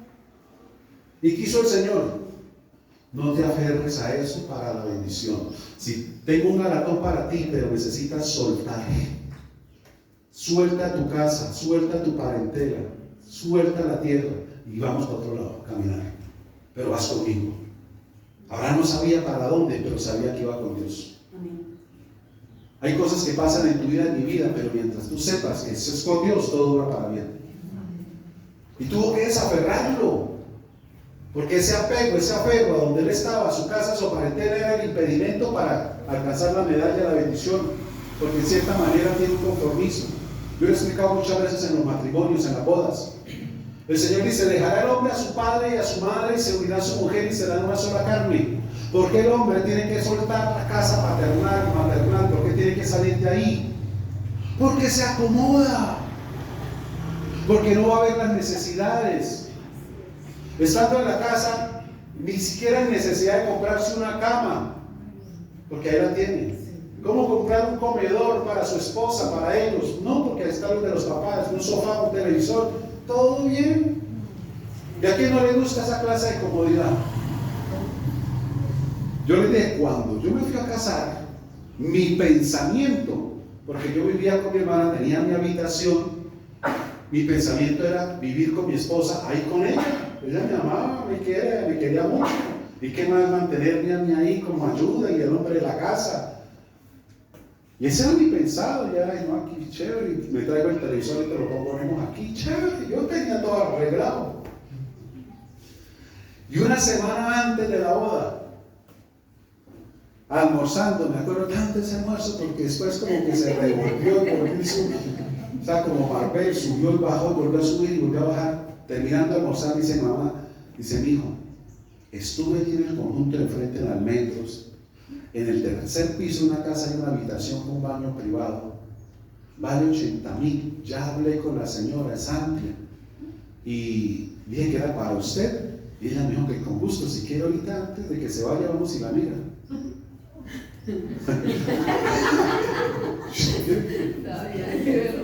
Y quiso el Señor, no te aferres a eso para la bendición. Si tengo un galardón para ti, pero necesitas soltar. Suelta tu casa, suelta tu parentela, suelta la tierra y vamos para otro lado, a caminar. Pero vas conmigo. Abraham no sabía para dónde, pero sabía que iba con Dios. Hay cosas que pasan en tu vida, en mi vida, pero mientras tú sepas que eso es con Dios, todo dura para bien. Y tuvo que desaferrarlo, porque ese apego a donde él estaba, a su casa, a su parentela, era el impedimento para alcanzar la medalla de la bendición, porque en cierta manera tiene un compromiso. Yo lo he explicado muchas veces en los matrimonios, en las bodas. El Señor dice, dejará el hombre a su padre y a su madre y se unirá a su mujer y serán una sola carne. ¿Por qué el hombre tiene que soltar la casa paternal y maternal? ¿Por qué tiene que salir de ahí? Porque se acomoda. Porque no va a haber las necesidades. Estando en la casa, ni siquiera hay necesidad de comprarse una cama, porque ahí la tiene. ¿Cómo comprar un comedor para su esposa, para ellos? No, porque ahí está los de los papás, un sofá, un televisor, todo bien. ¿Y a quién no le gusta esa clase de comodidad? Yo le dije, cuando yo me fui a casar, mi pensamiento, porque yo vivía con mi hermana, tenía mi habitación, mi pensamiento era vivir con mi esposa, ahí con ella. Ella me amaba, me quería mucho. ¿Y qué más? Mantenerme a mí ahí como ayuda y el hombre de la casa. Y ese era mi pensado, ya, no, aquí chévere, me traigo el televisor y te lo ponemos aquí, chévere. Yo tenía todo arreglado. Y una semana antes de la boda, almorzando, me acuerdo tanto de ese almuerzo porque después como que se revolvió y volvió y subió, o sea, como Marvel, subió y bajó, volvió a subir y volvió a bajar. Terminando de almorzar, dice mamá, dice mi hijo, estuve aquí en el conjunto de frente en Almendros, en el tercer piso de una casa hay una habitación con baño privado, vale 80,000, ya hablé con la señora, es amplia, y dije que era para usted Y ella me dijo que con gusto, si quiere ahorita antes de que se vaya, vamos y la mira.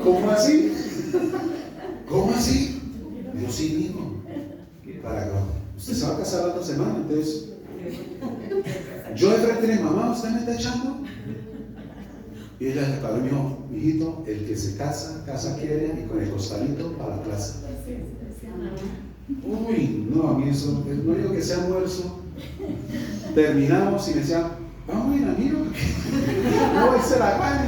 ¿Cómo así? ¿Cómo así? Yo sí, mijo. Para usted se va a casar la otra semana, entonces. Yo de frente le dije, mamá, ¿usted me está echando? Y ella se paró y me dijo, mijito, el que se casa, casa quiere y con el costalito para la plaza. Uy, no, a mí eso, no digo que sea almuerzo. Terminamos y me decían, vamos a ir a mí, no, se la van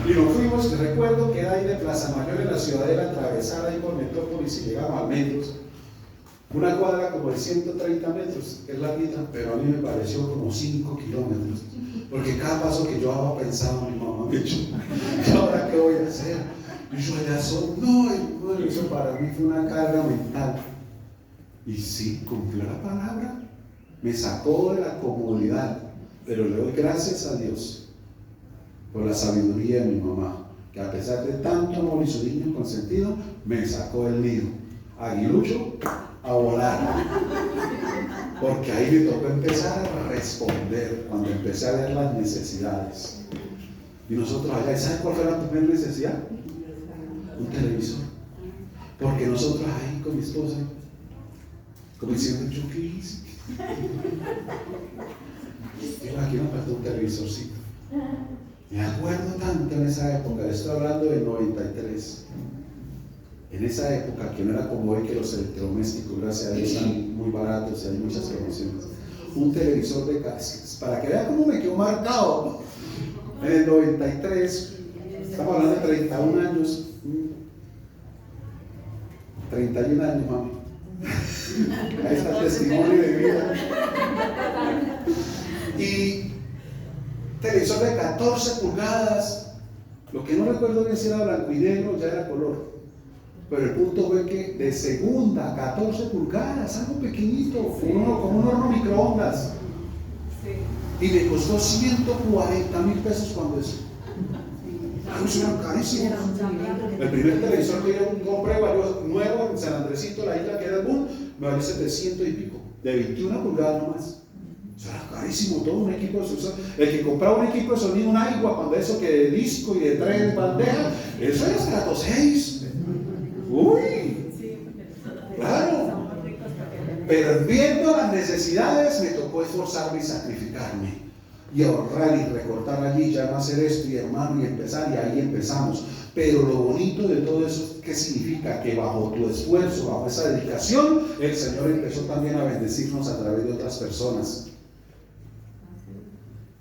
y nos fuimos. Recuerdo que era ahí de Plaza Mayor en la Ciudadela, atravesada ahí por Metrópolis y llegamos a metros. Una cuadra como de 130 metros, es larguita, pero a mí me pareció como 5 kilómetros. Porque cada paso que yo daba pensaba, mi mamá me echó, ¿y ahora qué voy a hacer? Y yo allá no, eso para mí fue una carga mental. Y sí, cumplió la palabra, me sacó de la comodidad, pero le doy gracias a Dios por la sabiduría de mi mamá, que a pesar de tanto amor y su niño consentido, me sacó del nido, aguilucho, a volar. Porque ahí me tocó empezar a responder cuando empecé a ver las necesidades. Y nosotros allá, ¿saben cuál fue la primera necesidad? Un televisor. Porque nosotros ahí con mi esposa, como diciendo, ¿yo qué hice? Digo, aquí nos faltó un televisorcito. Me acuerdo tanto en esa época, estoy hablando del 93. En esa época, que no era como hoy, que los electrodomésticos, gracias a Dios, están muy baratos y hay muchas promociones. Un televisor de casas, para que vean cómo me quedó marcado. En el 93, estamos hablando de 31 años. 31 años, mami. Ahí está el testimonio de vida. Y televisor de 14 pulgadas. Lo que no recuerdo bien si era blanco y negro, ya era color. Pero el punto fue que de segunda, 14 pulgadas, algo pequeñito, como un horno microondas. Y me costó 140,000 pesos cuando eso. Eso era carísimo. El primer televisor que yo compré, nuevo en San Andresito, la isla que era el boom, me valió 700 y pico, de 21 pulgadas nomás. Eso era carísimo, todo un equipo de sonido. El que compraba un equipo de sonido, una igua, cuando eso que de disco y de 3 bandejas, eso era hasta 6. Uy, claro. Pero viendo las necesidades me tocó esforzarme y sacrificarme y ahorrar y recortar allí, ya no hacer esto y hermano y empezar, y ahí empezamos. Pero lo bonito de todo eso, ¿qué significa? Que bajo tu esfuerzo, bajo esa dedicación, el Señor empezó también a bendecirnos a través de otras personas.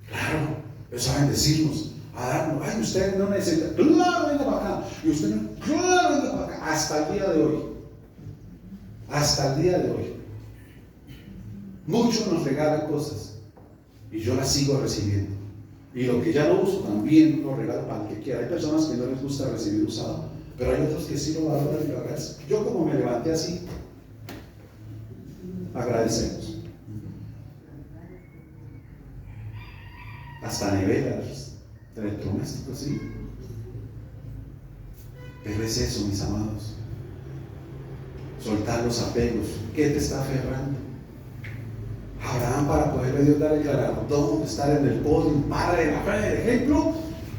Claro, empezó a bendecirnos, a darnos, ay, usted no necesita, claro, venga para acá, y usted no, claro, venga para acá, hasta el día de hoy. Hasta el día de hoy. Muchos nos regalan cosas y yo las sigo recibiendo. Y lo que ya no uso también lo regalo para el que quiera. Hay personas que no les gusta recibir usado, pero hay otros que sí lo valoran y lo agradecen. Yo, como me levanté así, agradecemos. Hasta neveras, electrodomésticos, sí. Pero es eso, mis amados. Soltar los apegos. ¿Qué te está aferrando? Abraham, para poderle Dios dar el galardón, estar en el podio, padre de la fe, de ejemplo,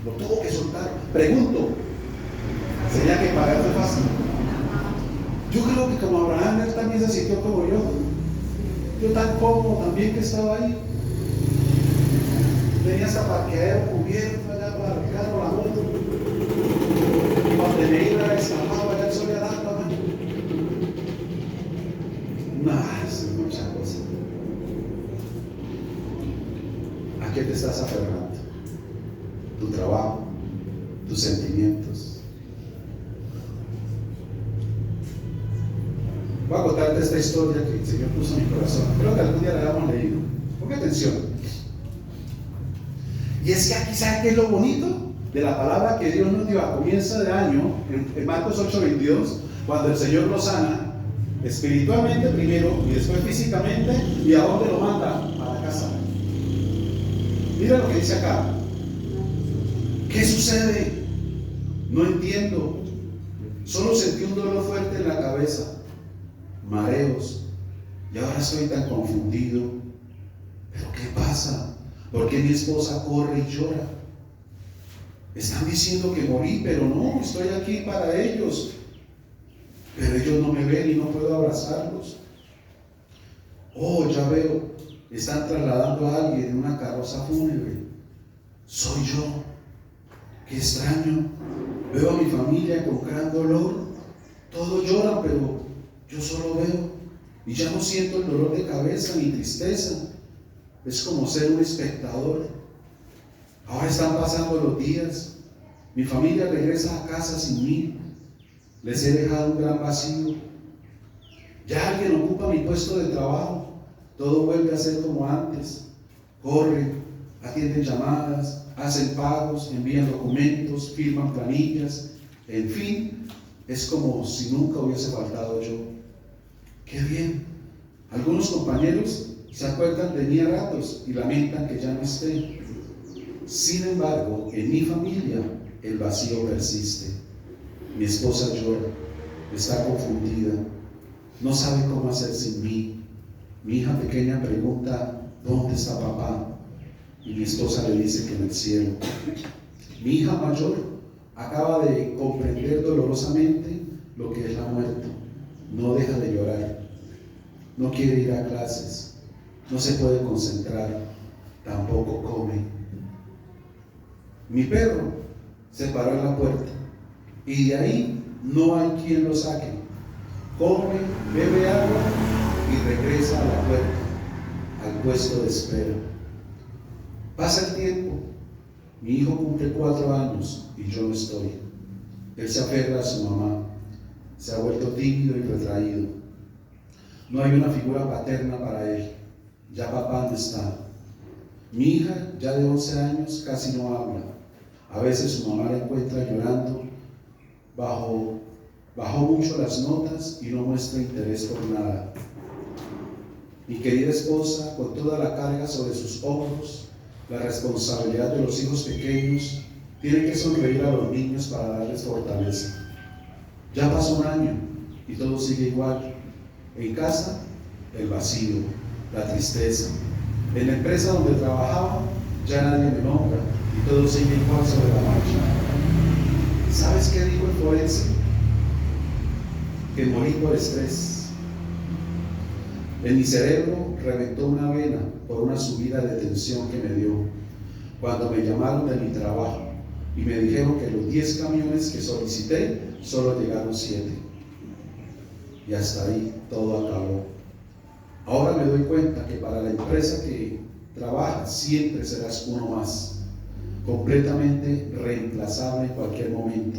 lo tuvo que soltar. Pregunto, ¿sería que pagar fue fácil? Yo creo que como Abraham, él también se sintió como yo tan cómodo también que estaba ahí. Tenía hasta parqueadero cubierto allá para el carro, la moto, y cuando me iba escapaba allá el sol ya dando, es mucha cosa. ¿A qué te estás aferrando? Tu trabajo, tus sentimientos. Voy a contarte esta historia que el Señor puso en mi corazón. Creo que algún día la habíamos leído. Ponga atención. Y es que aquí, ¿sabe qué es lo bonito? De la palabra que Dios nos dio a comienzo de año, en Marcos 8:22, cuando el Señor nos sana, espiritualmente primero y después físicamente, ¿y a dónde lo manda? A la casa. Mira lo que dice acá. ¿Qué sucede? No entiendo. Solo sentí un dolor fuerte en la cabeza, mareos, y ahora estoy tan confundido. ¿Pero qué pasa? ¿Por qué mi esposa corre y llora? Están diciendo que morí, pero no, estoy aquí para ellos. Pero ellos no me ven y no puedo abrazarlos. Oh, ya veo, están trasladando a alguien en una carroza fúnebre. Soy yo. Qué extraño. Veo a mi familia con gran dolor. Todos lloran, pero yo solo veo. Y ya no siento el dolor de cabeza ni tristeza. Es como ser un espectador. Ahora están pasando los días. Mi familia regresa a casa sin mí. Les he dejado un gran vacío. Ya alguien ocupa mi puesto de trabajo. Todo vuelve a ser como antes. Corren, atienden llamadas, hacen pagos, envían documentos, firman planillas. En fin, es como si nunca hubiese faltado yo. ¡Qué bien! Algunos compañeros se acuerdan de mí a ratos y lamentan que ya no esté. Sin embargo, en mi familia el vacío persiste. Mi esposa llora, está confundida, no sabe cómo hacer sin mí. Mi hija pequeña pregunta: ¿dónde está papá? Y mi esposa le dice que en el cielo. Mi hija mayor acaba de comprender dolorosamente lo que es la muerte. No deja de llorar, no quiere ir a clases, no se puede concentrar, tampoco come. Mi perro se paró en la puerta y de ahí no hay quien lo saque. Come, bebe agua y regresa a la puerta, al puesto de espera. Pasa el tiempo, mi hijo cumple 4 años y yo no estoy. Él se aferra a su mamá, se ha vuelto tímido y retraído. No hay una figura paterna para él, ya papá no está. Mi hija, ya de 11 años, casi no habla. A veces su mamá la encuentra llorando, bajó mucho las notas y no muestra interés por nada. Mi querida esposa, con toda la carga sobre sus hombros, la responsabilidad de los hijos pequeños, tiene que sonreír a los niños para darles fortaleza. Ya pasó un año y todo sigue igual. En casa, el vacío, la tristeza. En la empresa donde trabajaba, ya nadie me nombra y todo sigue igual sobre la marcha. ¿Sabes qué dijo el forense? Que morí por estrés. En mi cerebro reventó una vena por una subida de tensión que me dio cuando me llamaron de mi trabajo y me dijeron que los 10 camiones que solicité solo llegaron 7. Y hasta ahí todo acabó. Ahora me doy cuenta que para la empresa que trabaja siempre serás uno más, completamente reemplazable en cualquier momento,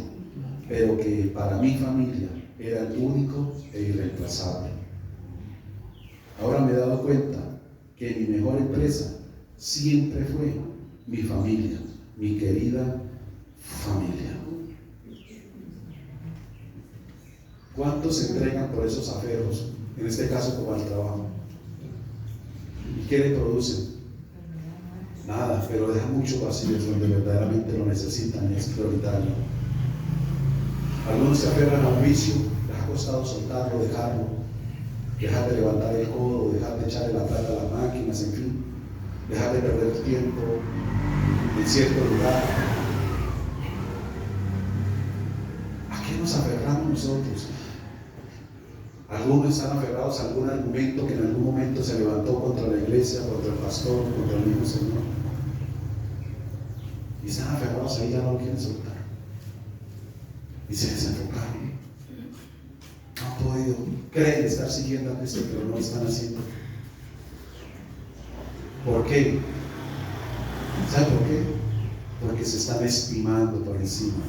pero que para mi familia era el único e irreemplazable. Ahora me he dado cuenta que mi mejor empresa siempre fue mi familia, mi querida familia. ¿Cuántos se entregan por esos aferros? En este caso como al trabajo. ¿Y qué le producen? Nada, pero deja muchos vacíos donde verdaderamente lo necesitan y es prioritario. Algunos se aferran a un vicio, les ha costado soltarlo, dejarlo, dejar de levantar el codo, dejar de echarle la plata a las máquinas, en fin, dejar de perder el tiempo en cierto lugar. ¿A qué nos aferramos nosotros? Algunos están aferrados a algún argumento que en algún momento se levantó contra la iglesia, contra el pastor, contra el mismo Señor. Y están aferrados ahí, ya no lo quieren soltar. Y se desenfocaron. No han podido. Creen estar siguiendo a Cristo, pero no lo están haciendo. ¿Por qué? ¿Sabe por qué? Porque se están estimando por encima.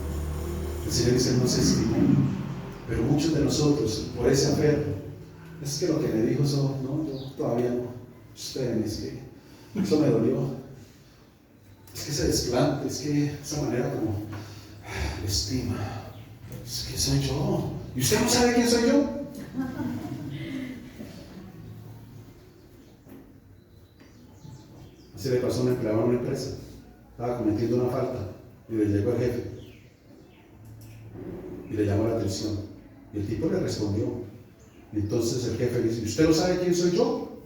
El Señor dice: no se estimen. Pero muchos de nosotros, por ese aferro, es que lo que me dijo eso, no, yo todavía no. Esperen, es que eso me dolió. Es que ese desplante, es que esa manera como estima, es que soy yo. ¿Y usted no sabe quién soy yo? Así le pasó a un empleado en una empresa. Estaba cometiendo una falta y le llegó el jefe y le llamó la atención. Y el tipo le respondió: Y entonces el jefe dice, ¿usted no sabe quién soy yo?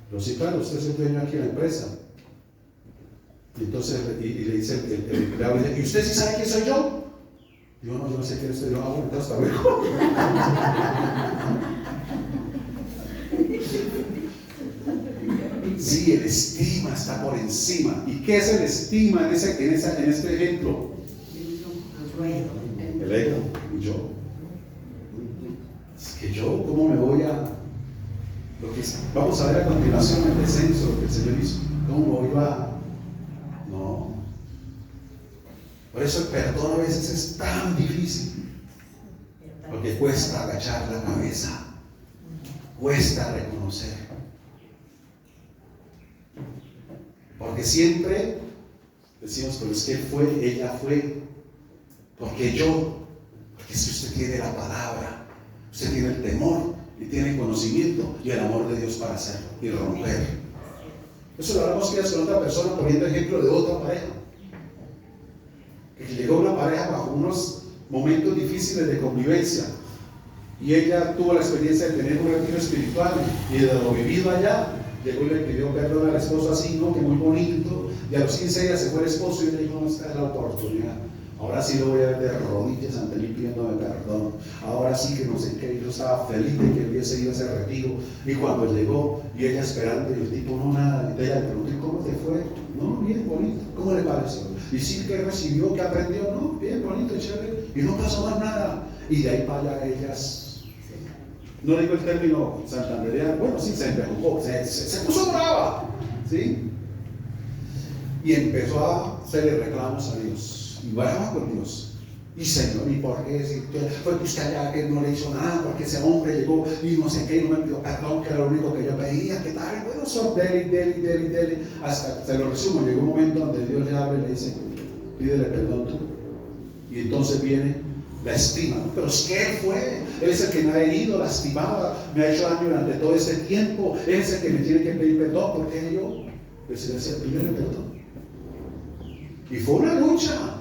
Pero sí, claro, usted es el dueño aquí de la empresa. Y entonces y le dice el empleado, ¿y usted sí sabe quién soy yo? Digo, no, yo no sé quién estoy yo. Ah, bueno, entonces hasta luego. Sí, el estima está por encima. ¿Y qué es el estima en este ejemplo? El ego, yo. Es que yo, ¿cómo me voy a...? Vamos a ver a continuación el descenso que el Señor hizo. ¿Cómo me voy a...? No. Por eso el perdón a veces es tan difícil. Porque cuesta agachar la cabeza. Cuesta reconocer. Porque siempre decimos, pero es que ella fue, porque si usted tiene la palabra, usted tiene el temor y tiene el conocimiento y el amor de Dios para hacerlo y romper. Eso lo hablamos que con otra persona, poniendo ejemplo de otra pareja. Que llegó una pareja bajo unos momentos difíciles de convivencia y ella tuvo la experiencia de tener un retiro espiritual y de lo vivido allá. Llegó y le pidió perdón al esposo así, ¿no? Que muy bonito. Y a los 15 días se fue el esposo y le dijo, no, esta es la oportunidad. Ahora sí lo voy a ver de rodillas ante mí pidiéndome perdón. Ahora sí que no sé qué. Yo estaba feliz de que él hubiese ido a ese retiro. Y cuando llegó, y ella esperando, y el tipo, no, nada. Y ella le preguntó, ¿cómo te fue? No, bien bonito. ¿Cómo le pareció? Y sí, que recibió, que aprendió, no, bien bonito, chévere. Y no pasó más nada. Y de ahí para allá ellas... No digo el término santandereano, bueno, sí, se preocupó, se puso brava, ¿sí? Y empezó a hacerle reclamos a Dios, y brava con Dios. Y Señor, ¿y por qué? Si fue que usted allá que no le hizo nada, porque ese hombre llegó y no sé qué, y no me pidió perdón, que era lo único que yo pedía, ¿qué tal? Bueno, son dele, hasta, se lo resumo, llegó un momento donde Dios le habla y le dice, pídele perdón tú. Y entonces viene la estima, pero es que él fue, él es el que me ha herido, lastimado, me ha hecho daño durante todo ese tiempo, él es el que me tiene que pedir perdón, ¿por qué yo? Pues él decía, pídele perdón. Y fue una lucha,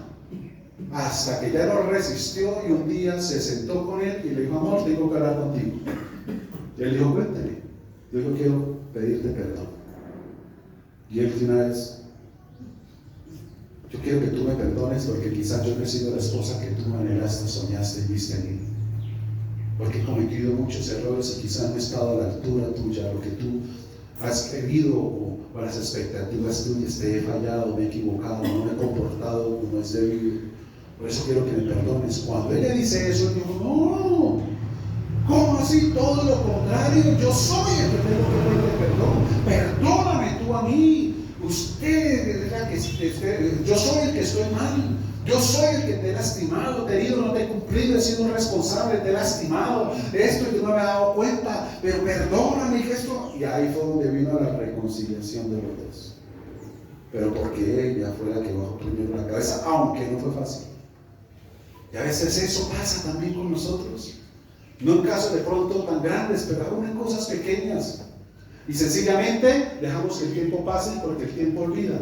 hasta que ya lo resistió y un día se sentó con él y le dijo, amor, tengo que hablar contigo. Y él dijo, cuéntame, yo quiero pedirte perdón. Y él de una vez, yo quiero que tú me perdones porque quizás yo no he sido la esposa que tú anhelaste, soñaste y viste en mí. Porque he cometido muchos errores y quizás no he estado a la altura tuya, lo que tú has querido o las expectativas tuyas, te he fallado, me he equivocado, no me he comportado como es debido. Por eso quiero que me perdones. Cuando ella dice eso, yo digo, no, ¿cómo así? Todo lo contrario, yo soy el que tengo que pedirte perdón. Perdóname tú a mí. Yo soy el que estoy mal, yo soy el que te he lastimado, te he herido, no te he cumplido, he sido un responsable, te he lastimado, esto y tú no me has dado cuenta, pero perdóname esto. Y ahí fue donde vino la reconciliación de los dos. Pero porque ella fue la que bajó primero la cabeza, aunque no fue fácil. Y a veces eso pasa también con nosotros, no en casos de pronto tan grandes, pero aún en cosas pequeñas. Y sencillamente dejamos que el tiempo pase porque el tiempo olvida.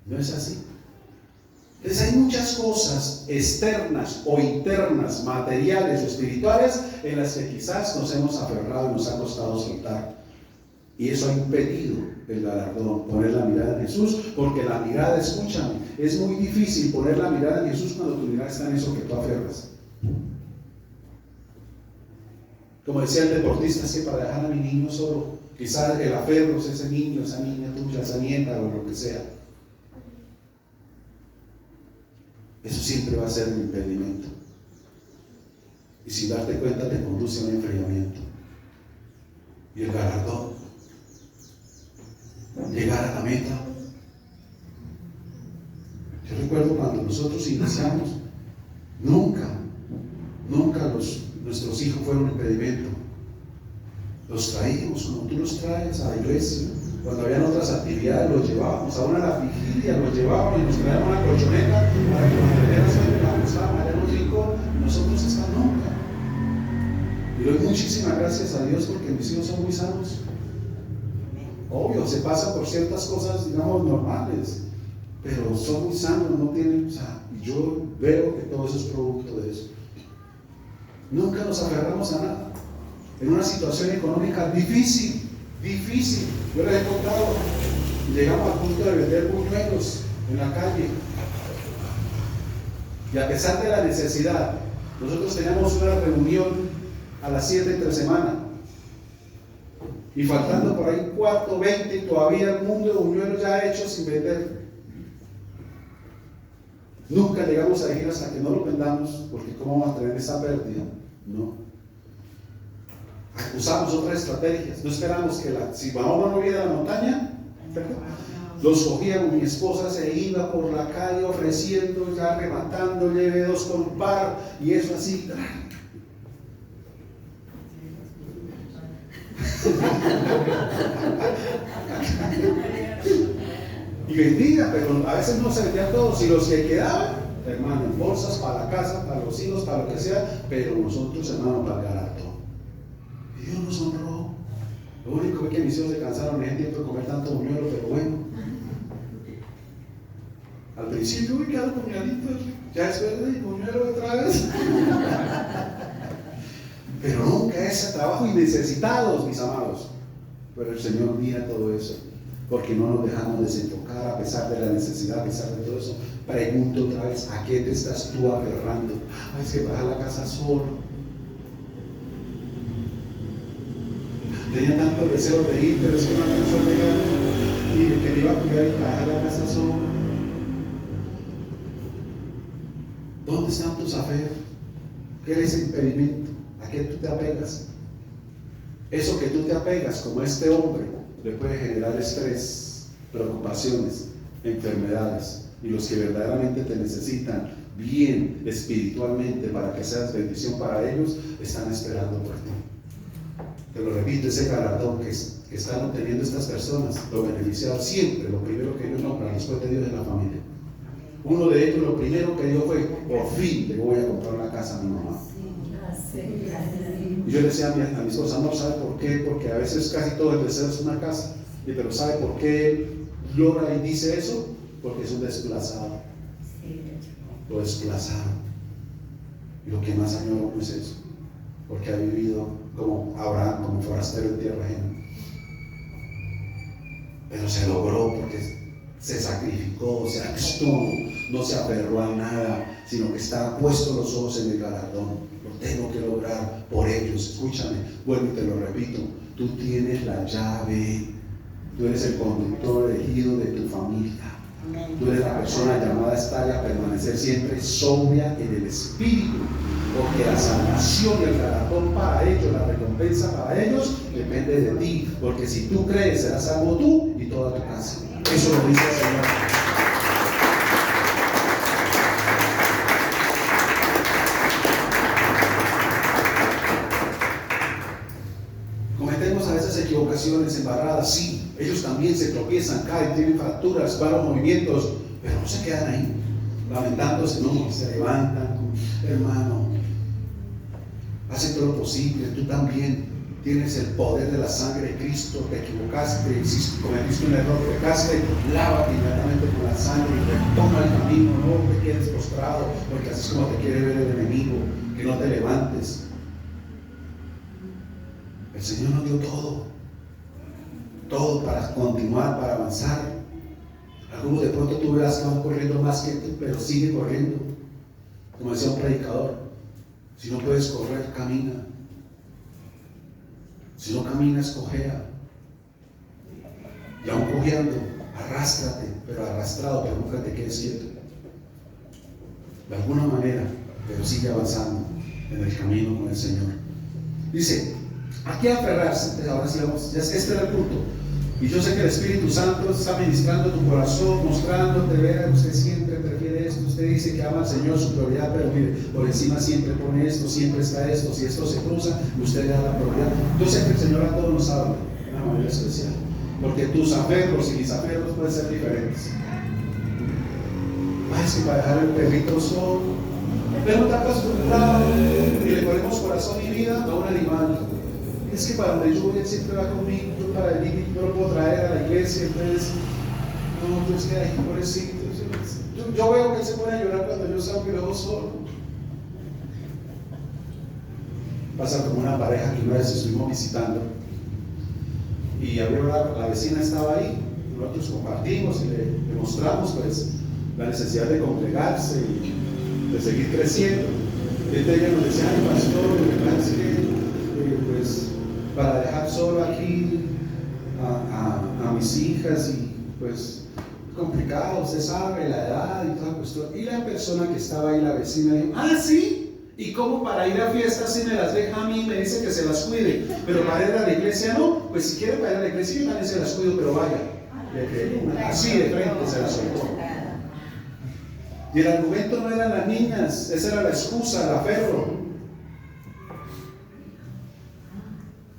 No es así. Entonces hay muchas cosas externas o internas, materiales o espirituales, en las que quizás nos hemos aferrado y nos ha costado soltar. Y eso ha impedido el galardón, poner la mirada en Jesús, porque la mirada, escúchame, es muy difícil poner la mirada en Jesús cuando tu mirada está en eso que tú aferras. Como decía el deportista, es que para dejar a mi niño solo, quizás el aferro es ese niño, esa niña tuya, esa nieta o lo que sea. Eso siempre va a ser un impedimento. Y sin darte cuenta te conduce a un enfriamiento. Y el galardón, llegar a la meta. Yo recuerdo cuando nosotros iniciamos, nunca nuestros hijos fueron un impedimento. Los traíamos como tú los traes a la iglesia. Cuando habían otras actividades los llevábamos, aún a la vigilia los llevábamos y nos traíamos una colchoneta para que los herederos estaban allá en un rincón, nosotros esta nunca. Y doy muchísimas gracias a Dios porque mis hijos son muy sanos. Obvio, se pasan por ciertas cosas, digamos, normales, pero son muy sanos, no tienen, y yo veo que todo eso es producto de eso. Nunca nos aferramos a nada. En una situación económica difícil. Yo les he contado, llegamos al punto de vender buñuelos en la calle. Y a pesar de la necesidad, nosotros teníamos una reunión a las 7 entre semana. Y faltando por ahí 4, 20, y todavía el mundo de buñuelos ya hechos sin vender. Nunca llegamos a decir hasta que no lo vendamos, porque ¿cómo vamos a tener esa pérdida? No. Usamos otras estrategias. No esperamos que si Mahoma no viene a la montaña, los cogíamos, mi esposa se iba por la calle ofreciendo, ya arrebatando, lleve 2 con un par, y eso así. Y vendía, pero a veces no se vendían todos, y los que quedaban, hermano, en bolsas para la casa, para los hijos, para lo que sea, pero nosotros, hermano, para el galardón. Y Dios nos honró. Lo único es que mis hijos se cansaron en el tiempo de comer tanto buñuelo, pero bueno. Al principio, uy, quedaron buñuelitos, ya es verdad, y buñuelo otra vez. Pero nunca ese trabajo, y necesitados, mis amados. Pero el Señor mira todo eso, porque no nos dejamos desenfocar a pesar de la necesidad, a pesar de todo eso. Pregunto otra vez, ¿a qué te estás tú aferrando? Ay, es que vas a la casa solo. Tenía tantos deseos de ir, pero es que una persona y que me iba a cuidar y vas a la casa solo. ¿Dónde están tus aferros? ¿Qué es ese impedimento? ¿A qué tú te apegas? Eso que tú te apegas, como este hombre, le puede generar estrés, preocupaciones, enfermedades. Y los que verdaderamente te necesitan bien espiritualmente para que seas bendición para ellos, están esperando por ti. Te lo repito, ese galardón que están obteniendo estas personas, lo beneficiado siempre, lo primero que ellos nombran después de Dios es la familia. Uno de ellos, lo primero que dijo fue: por fin le voy a comprar una casa a mi mamá. Y yo le decía a mi esposa, no, ¿sabe por qué? Porque a veces casi todo el deseo es una casa. Pero ¿sabe por qué él logra y dice eso? Porque es un desplazado. Lo desplazaron. Y lo que más añoro es eso, porque ha vivido como Abraham, como forastero en tierra ajena. Pero se logró porque se sacrificó, se abstuvo, no se aferró a nada, sino que estaba puesto los ojos en el galardón. Lo tengo que lograr por ellos. Escúchame, vuelvo y te lo repito, tú tienes la llave, tú eres el conductor elegido de tu familia. Tú eres la persona llamada a estar y a permanecer siempre sobria en el espíritu, porque la salvación y el galardón para ellos, la recompensa para ellos, depende de ti, porque si tú crees, serás salvo tú y toda tu casa. Eso lo dice el Señor. Cometemos a veces equivocaciones, embarradas, sí. Ellos también se tropiezan, caen, tienen fracturas, malos movimientos, pero no se quedan ahí lamentándose, no, se levantan. Hermano, hacen todo lo posible. Tú también tienes el poder de la sangre de Cristo. Te equivocaste, cometiste un error, pecaste, lávate inmediatamente con la sangre y retoma el camino. No te quedes postrado, porque así es como te quiere ver el enemigo. Que no te levantes. El Señor nos dio todo para continuar, para avanzar. Algunos de pronto tú verás que van corriendo más que tú, pero sigue corriendo. Como decía un predicador, si no puedes correr, camina. Si no caminas, cojea. Y aún cojeando, arrástrate, pero arrastrado, pero nunca te quedes quieto. De alguna manera, pero sigue avanzando en el camino con el Señor. Dice, ¿a qué aferrarse? Entonces, ahora sí vamos, este era el punto. Y yo sé que el Espíritu Santo está ministrando tu corazón, mostrándote, ver, usted siempre prefiere esto, usted dice que ama al Señor, su prioridad, pero mire, por encima siempre pone esto, siempre está esto, si esto se cruza, usted le da la prioridad. Yo sé que el Señor a todos nos habla de una manera especial, porque tus aferros y mis aferros pueden ser diferentes. Ay, es que para dejar el perrito solo, pero no está acostumbrado, y le ponemos corazón y vida a un animal. Es que para donde yo voy, él siempre va conmigo, yo para el yo lo puedo traer a la iglesia, entonces, no, yo es que ahí, pobrecito, yo veo que él se pone a llorar cuando yo salgo y lo hago solo. Pasa como una pareja que una vez estuvimos visitando y la vecina estaba ahí, nosotros compartimos y le mostramos pues la necesidad de congregarse y de seguir creciendo. Y ella nos decía: ay, pastor, lo que pasa es que pues para dejar solo aquí a mis hijas, y pues complicado, usted sabe, la edad y toda la cuestión. Y la persona que estaba ahí, la vecina, dijo: ah, sí. ¿Y cómo para ir a fiestas si me las deja a mí y me dice que se las cuide? Pero para ir a la iglesia no. Pues si quiere para ir a la iglesia yo también se las cuido, pero vaya. Así de frente se las soltó. Y el argumento no eran las niñas, esa era la excusa, el aferro,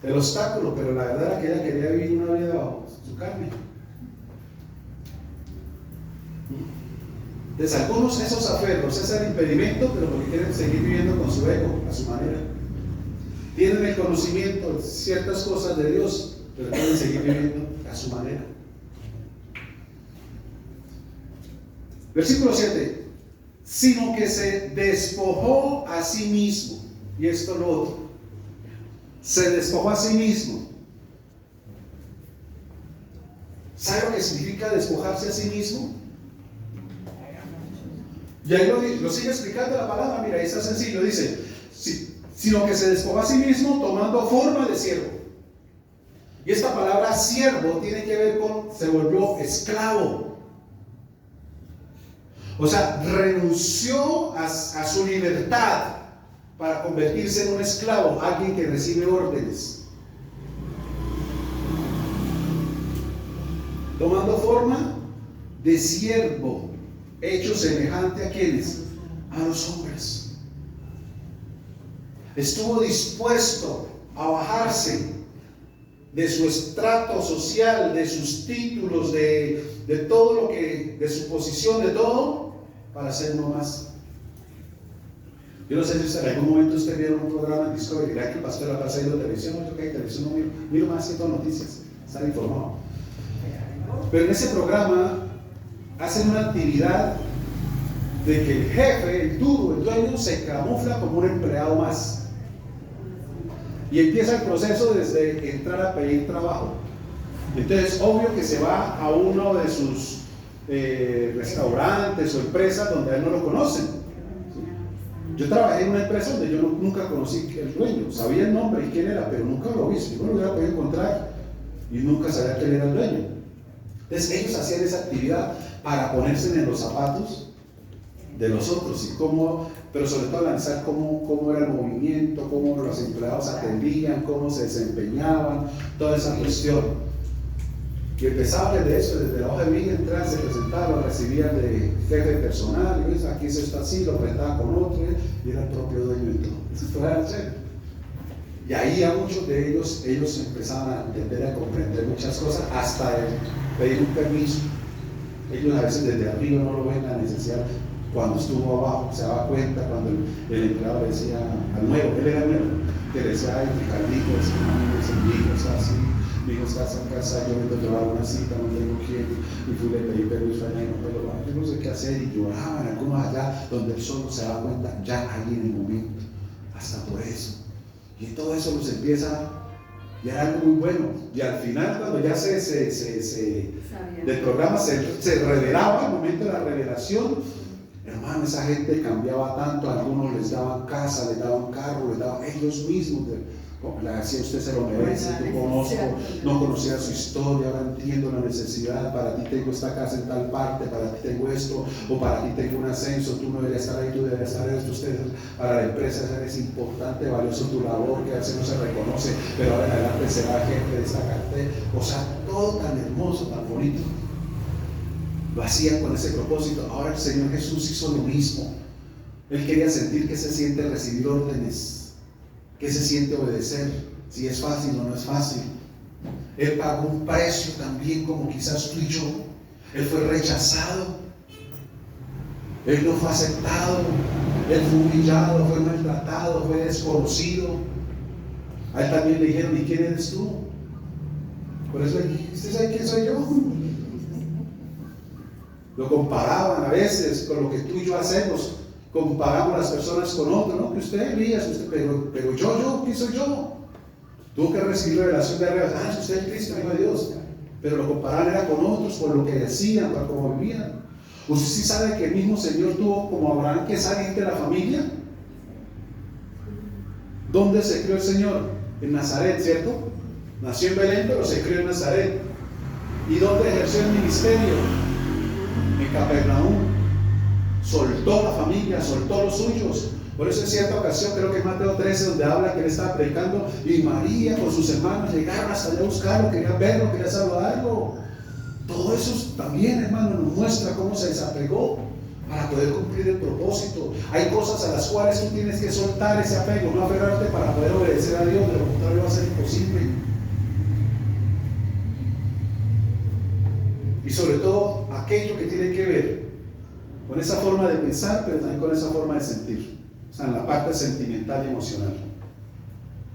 el obstáculo, pero la verdad era que ella quería vivir una vida bajo su carne. Entonces algunos esos aferros es el impedimento, pero porque quieren seguir viviendo con su ego, a su manera. Tienen el conocimiento de ciertas cosas de Dios, pero quieren seguir viviendo a su manera. Versículo 7. Sino que se despojó a sí mismo. Y esto lo otro. Se despojó a sí mismo. ¿Sabe lo que significa despojarse a sí mismo? Y ahí lo sigue explicando la palabra. Mira, ahí está sencillo. Dice: sino que se despojó a sí mismo tomando forma de siervo. Y esta palabra siervo tiene que ver con se volvió esclavo. O sea, renunció a su libertad para convertirse en un esclavo, alguien que recibe órdenes. Tomando forma de siervo, hecho semejante a quienes, a los hombres. Estuvo dispuesto a bajarse de su estrato social, de sus títulos, de todo lo que, de su posición, de todo, para ser uno más. Yo no sé si en algún momento usted vieron un programa en Discovery, dirá que el pastor la pasa viendo televisión. Yo creo que hay televisión, no miro más que todas noticias, estar informado. Pero en ese programa hacen una actividad de que el jefe, el duro, el dueño, se camufla como un empleado más. Y empieza el proceso desde entrar a pedir trabajo. Entonces, obvio que se va a uno de sus restaurantes o empresas donde a él no lo conocen. Yo trabajé en una empresa donde yo nunca conocí el dueño, sabía el nombre y quién era, pero nunca lo vi. Yo no lo hubiera podido encontrar y nunca sabía quién era el dueño. Entonces, ellos hacían esa actividad para ponerse en los zapatos de los otros, y cómo, pero sobre todo analizar cómo era el movimiento, cómo los empleados atendían, cómo se desempeñaban, toda esa cuestión. Y empezaban desde eso, desde la hoja de vida, entraban, se presentaban, lo recibían de jefe personal, y aquí eso está así, lo apretaba con otro, y era el propio dueño de todo. Eso fue a hacer. Y ahí a muchos de ellos empezaban a entender, a comprender muchas cosas, hasta el pedir un permiso. Ellos a veces desde arriba no lo ven la necesidad. Cuando estuvo abajo se daba cuenta cuando el empleado le decía al nuevo, él era nuevo, que le decía: ay, Ricardito, mi hijo está así, mi hijo está en casa, yo me tengo que llevar una cita, no tengo quién, y fui le pedí permiso allá y no me lo va, yo no sé qué hacer, y lloraban algunos allá, donde él solo se daba cuenta, ya ahí en el momento, hasta por eso. Y todo eso nos empieza, y era algo muy bueno, y al final cuando ya del programa se revelaba, el momento de la revelación, hermano, esa gente cambiaba tanto. Algunos les daban casa, les daban carro, les daban ellos mismos. Le decía: usted se lo merece, yo conozco, no conocía su historia, ahora entiendo la necesidad. Para ti tengo esta casa en tal parte, para ti tengo esto, o para ti tengo un ascenso, tú no deberías estar ahí, tú deberías estar ahí. Usted, para la empresa es importante, valioso tu labor, que a veces no se reconoce, pero ahora en adelante será jefe de esta cartera. O sea, todo tan hermoso, tan bonito. Lo hacían con ese propósito. Ahora el Señor Jesús hizo lo mismo. Él quería sentir que se siente recibir órdenes, que se siente obedecer, si es fácil o no es fácil. Él pagó un precio también, como quizás tú y yo. Él fue rechazado, él no fue aceptado, él fue humillado, fue maltratado, fue desconocido. A él también le dijeron: ¿y quién eres tú? Por eso, ¿usted sabe quién soy yo? Lo comparaban a veces con lo que tú y yo hacemos. comparamos las personas con otros, ¿no? Que usted, Elías, pero yo, ¿quién soy yo? Tuvo que recibir revelación de arriba. Si usted es Cristo, hijo de Dios. Pero lo comparaban era con otros, por lo que decían, por cómo vivían. ¿Usted sí sabe que el mismo Señor tuvo como Abraham que salir de la familia? ¿Dónde se crió el Señor? En Nazaret, ¿cierto? Nació en Belén, pero se crió en Nazaret. ¿Y dónde ejerció el ministerio? En Capernaum. Soltó la familia, soltó los suyos. Por eso en cierta ocasión, creo que en Mateo 13, donde habla que él estaba predicando, y María con sus hermanos llegaron hasta allá a buscarlo, querían verlo, querían saludarlo. Todo eso también, hermano, nos muestra cómo se desapegó para poder cumplir el propósito. Hay cosas a las cuales tú tienes que soltar ese apego, no aferrarte para poder obedecer a Dios, de lo contrario va a ser imposible. Y sobre todo, aquello que tiene que ver con esa forma de pensar, pero también con esa forma de sentir. O sea, en la parte sentimental y emocional.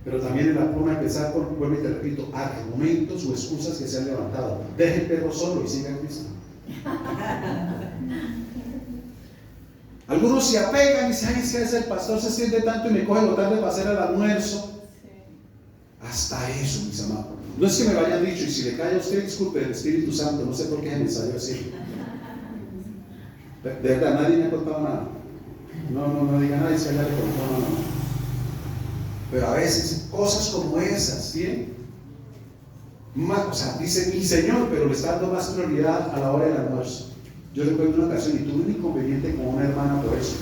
Pero también en la forma de pensar, vuelvo y te repito, argumentos o excusas que se han levantado. Deje el perro solo y siga a Cristo. Algunos se apegan y dicen, ay, es que ese el pastor se siente tanto y me coge lo tarde para hacer el almuerzo. Hasta eso, mis amados. No es que me lo hayan dicho, y si le cae a usted, disculpe, el Espíritu Santo, no sé por qué es necesario decirlo. De verdad, nadie me ha contado nada. No diga nada, es que ya le contó, no. Pero a veces, cosas como esas, ¿sí? O sea, dice mi Señor, pero le está dando más prioridad a la hora del almuerzo. Yo recuerdo una ocasión y tuve un inconveniente con una hermana por eso.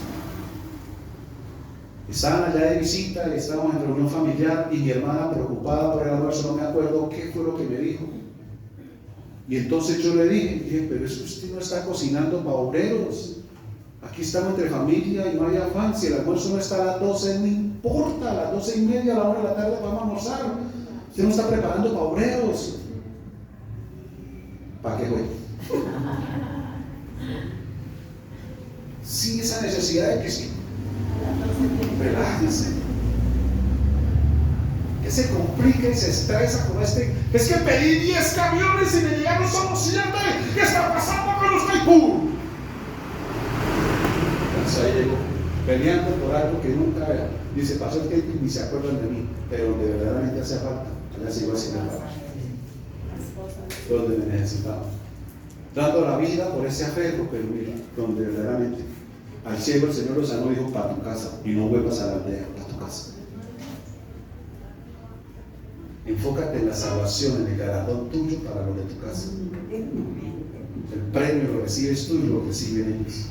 Estaban allá de visita y estábamos en reunión familiar y mi hermana preocupada por el almuerzo, no me acuerdo qué fue lo que me dijo. Y entonces yo le dije, pero es que usted no está cocinando para obreros. Aquí estamos entre familia y no hay afán. Si el almuerzo no está a las 12, no importa, a las 12:30, a la hora de la tarde vamos a almorzar. Usted no está preparando para obreros. ¿Para qué güey? Sí, esa necesidad de que sí. Relájese. Que se complica y se estresa con este. Es que pedí 10 camiones y me llegaron solo 7. ¿Qué está pasando con los Taipú? Entonces ahí llegó, peleando por algo que nunca dice, pasó el tiempo y ni se acuerdan de mí, pero donde verdaderamente hace falta, allá sigo haciendo falta. Donde me necesitaba. Dando la vida por ese afecto, pero mira, donde verdaderamente al ciego el Señor lo sanó, dijo, para tu casa, y no vuelvas a la aldea, para tu casa. Enfócate en la salvación, en el galardón tuyo para lo de tu casa. El premio lo recibes tú y lo reciben ellos.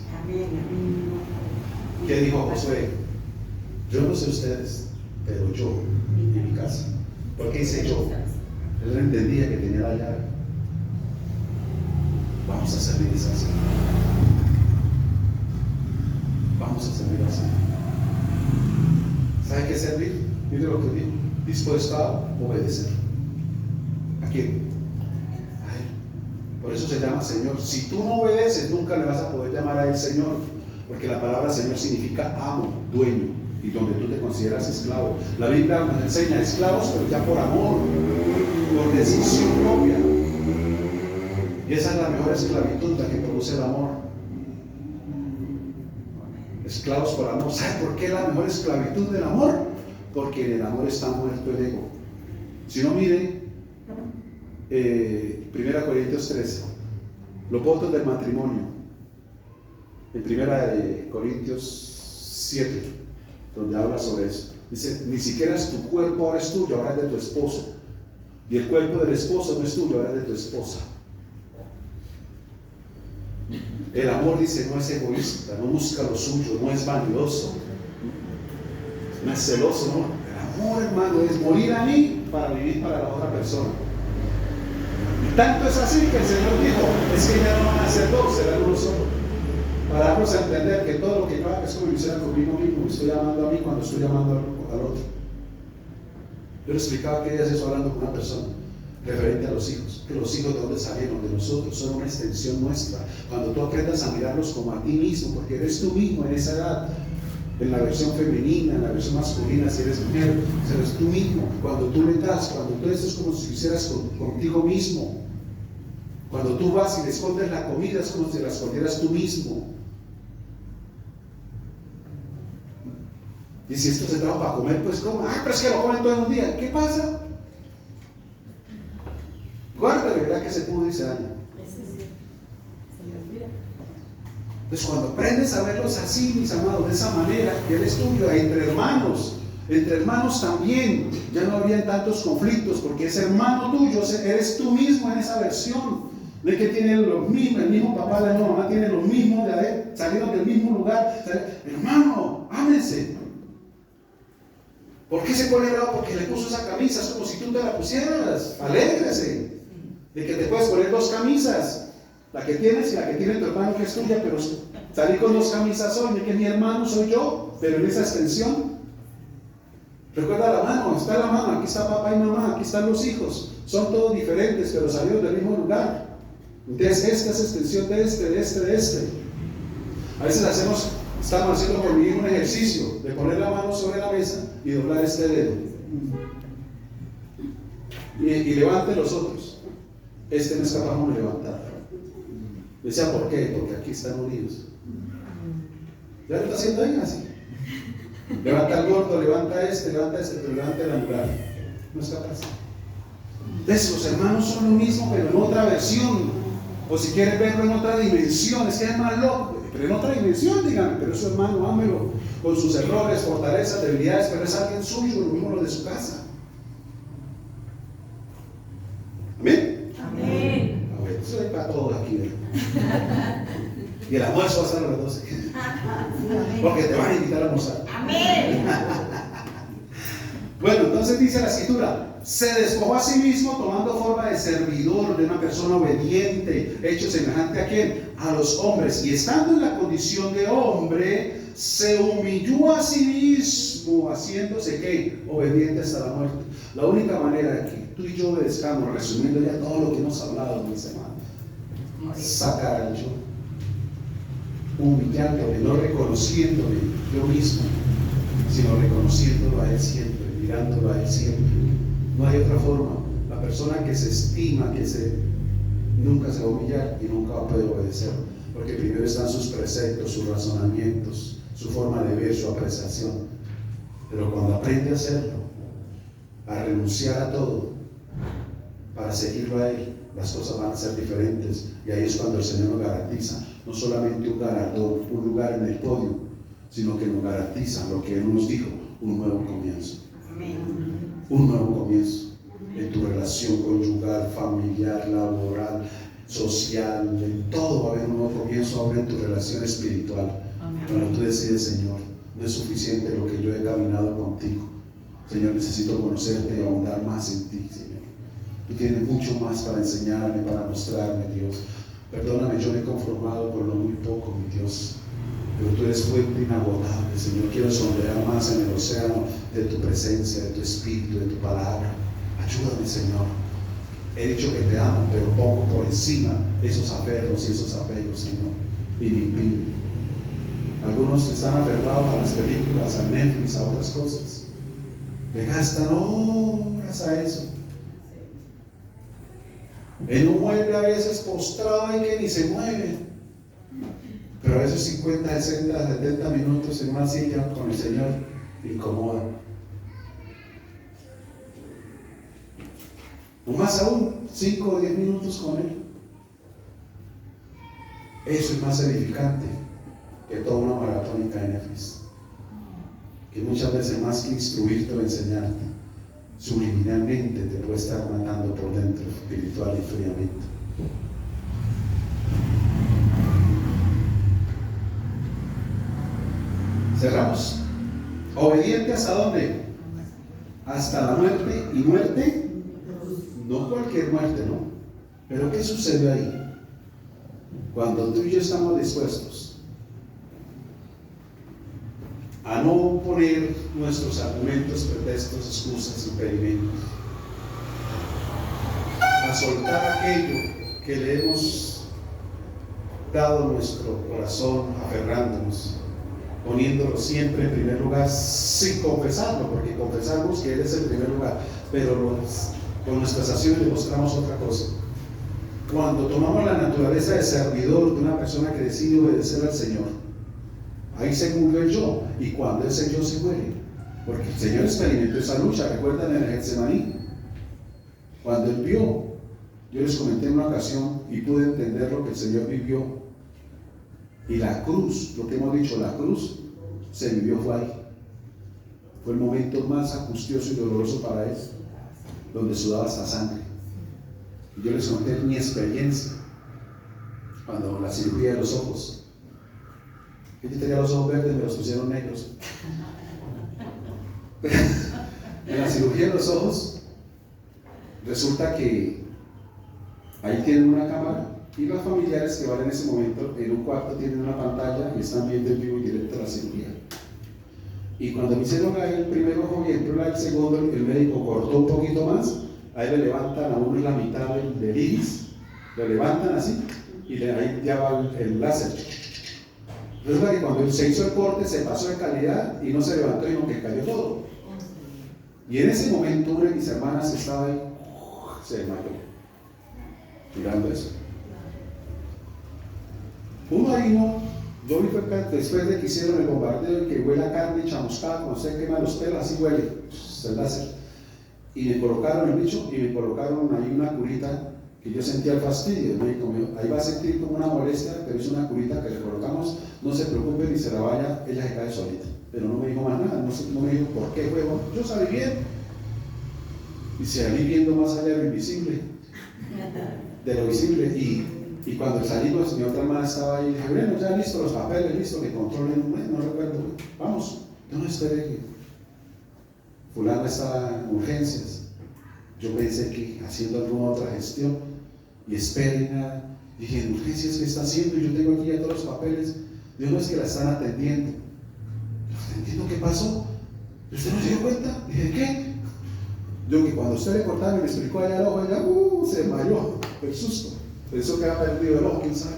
¿Qué dijo Josué? Yo no sé ustedes, pero yo en mi casa. ¿Por qué dice yo? Él entendía que tenía la llave. Vamos a servir así. Vamos a servir así. ¿Sabe qué servir? Mire lo que dijo. Dispuesto a obedecer. ¿A quién? A Él. Por eso se llama Señor. Si tú no obedeces, nunca le vas a poder llamar a Él Señor, porque la palabra Señor significa amo, dueño, y donde tú te consideras esclavo. La Biblia nos enseña esclavos, pero ya por amor, por decisión propia. Y esa es la mejor esclavitud, la que produce el amor. Esclavos por amor. ¿Sabe por qué la mejor esclavitud del amor? Porque en el amor está muerto el ego. Si no, mire 1 Corintios 13, los votos del matrimonio. En 1 Corintios 7, donde habla sobre eso. Dice, ni siquiera es tu cuerpo ahora es tuyo, ahora es de tu esposo. Y el cuerpo del esposo no es tuyo, ahora es de tu esposa. El amor, dice, no es egoísta, no busca lo suyo, no es vanidoso, no es celoso, no. El amor, hermano, es morir a mí para vivir para la otra persona. Y tanto es así que el Señor dijo, es que ya no van a ser dos, serán uno solo. Para darnos a entender que todo lo que yo haga es como si hiciera conmigo mismo, me estoy amando a mí cuando estoy amando al otro. Yo le explicaba que ella se está hablando con una persona referente a los hijos, que los hijos de donde salieron, de nosotros, son una extensión nuestra. Cuando tú aprendas a mirarlos como a ti mismo, porque eres tú mismo en esa edad, en la versión femenina, en la versión masculina, si eres mujer, eres tú mismo. Cuando tú le das, cuando tú eres como si hicieras contigo mismo. Cuando tú vas y le escondes la comida, es como si la escondieras tú mismo. Y si esto se trajo para comer, pues como, pero es que lo comen todo el día. ¿Qué pasa? Guárdale, ¿verdad? Que se pudo y se daña. Entonces cuando aprendes a verlos así, mis amados, de esa manera, que eres tuyo, entre hermanos también, ya no habrían tantos conflictos, porque es hermano tuyo, eres tú mismo en esa versión. No es que tienen los mismos, el mismo papá, la misma mamá, tienen los mismos, salieron del mismo lugar. Hermano, ámense. ¿Por qué se pone bravo? Porque le puso esa camisa, es como si tú te la pusieras. Alégrese de que te puedes poner dos camisas. La que tienes y la que tiene tu hermano que es tuya, pero salí con dos camisas hoy, que mi hermano soy yo, pero en esa extensión. Recuerda la mano, está la mano, aquí está papá y mamá, aquí están los hijos. Son todos diferentes, pero salieron del mismo lugar. Entonces esta es extensión de este. A veces estamos haciendo con mi hijo un ejercicio de poner la mano sobre la mesa y doblar este dedo. Y levante los otros. Este no es capaz de levantar. Decía, ¿por qué? Porque aquí están unidos. Ya lo está haciendo ahí así. Levanta el gordo, levanta este, pero levanta el anular. No es capaz. Entonces, los hermanos son lo mismo, pero en otra versión. O si quieren verlo en otra dimensión, es que es más loco. Pero en otra dimensión, díganme, pero es su hermano, ámelo. Con sus errores, fortalezas, debilidades, pero es alguien suyo, lo mismo lo de su casa. ¿Amén? Amén. A ver, eso es para todos aquí, ¿verdad? Y el almuerzo va a ser a las 12. Porque te van a invitar a almorzar. Amén. Bueno, entonces dice la escritura, se despojó a sí mismo tomando forma de servidor, de una persona obediente, hecho semejante a quién, a los hombres, y estando en la condición de hombre, se humilló a sí mismo, haciéndose ¿qué? Obediente hasta la muerte. La única manera de que tú y yo obedezcamos, resumiendo ya todo lo que hemos hablado en esta semana, sacar al yo, humillándole, no reconociéndole yo mismo, sino reconociéndolo a él siempre, mirándolo a él siempre. No hay otra forma. La persona que se estima, nunca se va a humillar y nunca va a poder obedecer, porque primero están sus preceptos, sus razonamientos, su forma de ver, su apreciación. Pero cuando aprende a hacerlo, a renunciar a todo para seguirlo a él, las cosas van a ser diferentes, y ahí es cuando el Señor nos garantiza no solamente un galardón, un lugar en el podio, sino que nos garantiza lo que Él nos dijo, un nuevo comienzo. Amén. Un nuevo comienzo en tu relación conyugal, familiar, laboral, social, en todo va a haber un nuevo comienzo ahora en tu relación espiritual. Cuando tú decides, Señor, no es suficiente lo que yo he caminado contigo. Señor, necesito conocerte y ahondar más en ti, Señor. Tú tienes mucho más para enseñarme, para mostrarme, Dios. Perdóname, yo me he conformado con lo muy poco, mi Dios. Pero tú eres fuente inagotable, Señor. Quiero sondear más en el océano de tu presencia, de tu espíritu, de tu palabra. Ayúdame, Señor. He dicho que te amo, pero pongo por encima esos aferros y esos apegos, Señor. Y me impiden. Algunos están aferrados a las películas, a Netflix, a otras cosas. Le gastan horas a eso. En un mueble a veces postrado y que ni se mueve. Pero a veces 50, 60, 70 minutos en una silla con el Señor incomoda. O más aún, 5 o 10 minutos con Él. Eso es más edificante que toda una maratónica en Netflix. Que muchas veces más que instruirte o enseñarte, subliminalmente te puede estar matando por dentro, espiritual y fríamente. Cerramos. Obediente hasta dónde? Hasta la muerte. Y muerte, no cualquier muerte, ¿no? Pero ¿qué sucede ahí? Cuando tú y yo estamos dispuestos a no poner nuestros argumentos, pretextos, excusas, impedimentos, a soltar aquello que le hemos dado a nuestro corazón, aferrándonos, poniéndolo siempre en primer lugar, sin confesarlo, porque confesamos que Él es el primer lugar, pero con nuestras acciones demostramos otra cosa. Cuando tomamos la naturaleza de servidor de una persona que decide obedecer al Señor, ahí se murió el yo, y cuando ese yo se muere, Porque el Señor experimentó esa lucha, recuerdan en el Getsemaní, cuando Él vio, yo les comenté en una ocasión y pude entender lo que el Señor vivió. Y la cruz, lo que hemos dicho, la cruz se vivió fue ahí. Fue el momento más angustioso y doloroso para Él, donde sudaba hasta sangre. Y yo les conté mi experiencia cuando la cirugía de los ojos. Yo tenía los ojos verdes, me los pusieron negros. En la cirugía de los ojos, resulta que ahí tienen una cámara y los familiares que van en ese momento en un cuarto tienen una pantalla y están viendo en vivo y directo la cirugía. Y cuando me hicieron ahí el primer ojo y entró el segundo, el médico cortó un poquito más, ahí le levantan a uno la mitad del iris, lo levantan así y ahí ya va el láser. Resulta que cuando se hizo el corte se pasó de calidad y no se levantó, sino que cayó todo. Y en ese momento una de mis hermanas estaba ahí, se desmayó, mirando eso. Uno ahí no, yo vi después de que hicieron el bombardeo y que huele a carne chamuscada, cuando se quema los pelos, así huele, el láser. Y me colocaron el bicho y me colocaron ahí una curita que yo sentía el fastidio. El médico me dijo, ahí va a sentir como una molestia, pero es una curita que le colocamos, no se preocupe ni se la vaya, ella se cae solita. Pero no me dijo más nada, no me dijo por qué fue. Yo salí bien. Y salí viendo más allá de lo invisible, de lo visible. Y cuando salimos, mi otra hermana estaba ahí y dije, bueno, ya listo los papeles, listo, que controlen un mes, no recuerdo. Vamos, yo no esperé que fulano estaba en urgencias. Yo pensé que haciendo alguna otra gestión y esperen nada. Dije, ¿en urgencias qué está haciendo? Y yo tengo aquí ya todos los papeles. Dios, no es que la están atendiendo. ¿Atendiendo qué pasó? ¿Usted no se dio cuenta? Dije, ¿qué? Yo que cuando usted le cortaba y me explicó allá el ojo, ella se desmayó, el susto. Pensó que había perdido el ojo, quién sabe.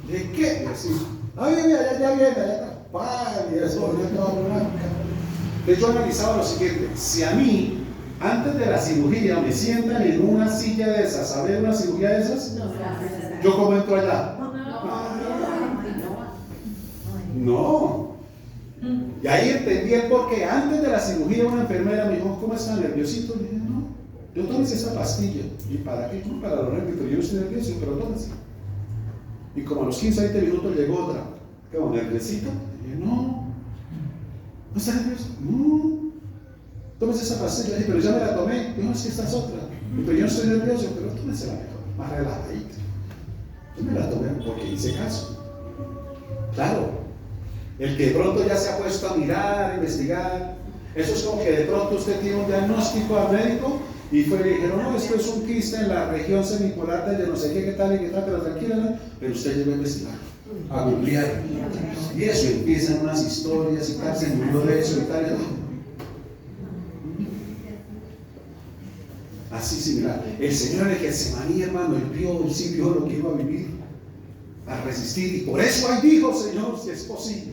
Dije, ¿qué? Y así, ay, ya viene, allá está. Y eso, ya estaba blanca. De hecho, analizaba lo siguiente: si a mí, antes de la cirugía, me sientan en una silla de esas, a ver una cirugía de esas, ¿yo cómo entro allá? No. Y ahí entendí el porqué. Antes de la cirugía, una enfermera me dijo, ¿cómo está nerviosito? Le dije, no, yo tómese esa pastilla. ¿Y para qué? Para los nervios, pero yo no estoy nervioso, pero tómese. Y como a los 15, 20 minutos llegó otra. ¿Qué, nerviosito? Le dije, no está nervioso. No, tómese esa pastilla. Le dije, pero ya me la tomé. Dijo, es que esta es otra. Pero yo no estoy nervioso, pero tómese la mejor, más relajadita. Yo me la tomé porque hice caso. Claro. El que de pronto ya se ha puesto a mirar, a investigar, eso es como que de pronto usted tiene un diagnóstico al médico y fue y le dijeron, no, esto es un quiste en la región semipolar de no sé qué tal y qué tal, pero tranquila, ¿no? Pero usted llegó a investigar, a googlear, y eso, empiezan unas historias y tal, se murió de eso y tal, así similar. El Señor en el Getsemaní, hermano, él sí vio lo que iba a vivir, a resistir, y por eso ahí dijo, Señor, si es posible.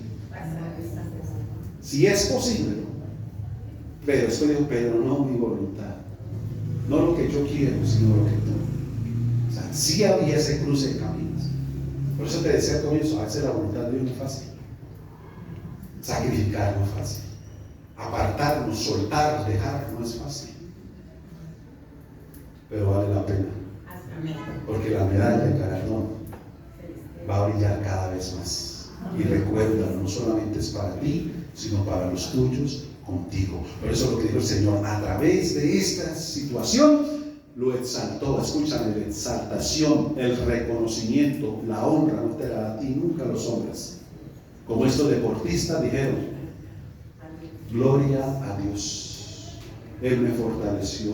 Si es posible, pero después dijo, pero no mi voluntad, no lo que yo quiero, sino lo que tú. O sea, sí había ese cruce de caminos. Por eso te decía al comienzo, hacer la voluntad de Dios no es fácil, sacrificar no es fácil, apartarnos, soltar, dejar no es fácil, pero vale la pena, porque la medalla de galardón va a brillar cada vez más. Y recuerda, no solamente es para ti, sino para los tuyos contigo. Por eso lo que dijo el Señor, a través de esta situación, lo exaltó. Escúchame, la exaltación, el reconocimiento, la honra, no te la da a ti nunca los hombres. Como estos deportistas dijeron, gloria a Dios. Él me fortaleció.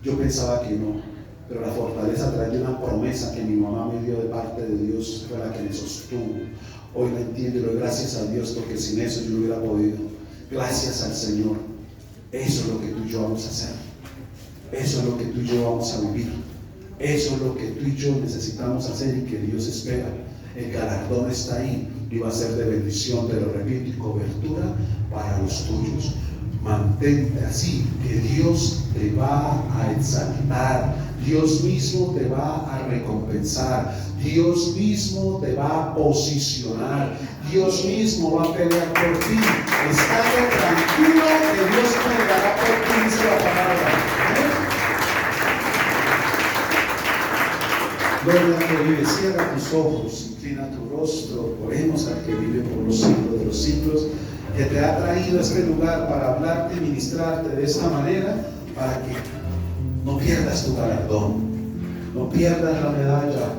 Yo pensaba que no, pero la fortaleza trae una promesa que mi mamá me dio de parte de Dios, fue la que me sostuvo. Hoy lo entiendo y doy gracias a Dios, porque sin eso yo no hubiera podido. Gracias al Señor. Eso es lo que tú y yo vamos a hacer. Eso es lo que tú y yo vamos a vivir. Eso es lo que tú y yo necesitamos hacer y que Dios espera. El galardón está ahí y va a ser de bendición, te lo repito, y cobertura para los tuyos. Mantente así, que Dios te va a exaltar, Dios mismo te va a recompensar, Dios mismo te va a posicionar, Dios mismo va a pelear por ti. Estate tranquilo que Dios peleará por ti, dice la palabra. Gloria al que vive, cierra tus ojos, inclina tu rostro, oremos al que vive por los siglos de los siglos, que te ha traído a este lugar para hablarte y ministrarte de esta manera, para que no pierdas tu galardón, no pierdas la medalla,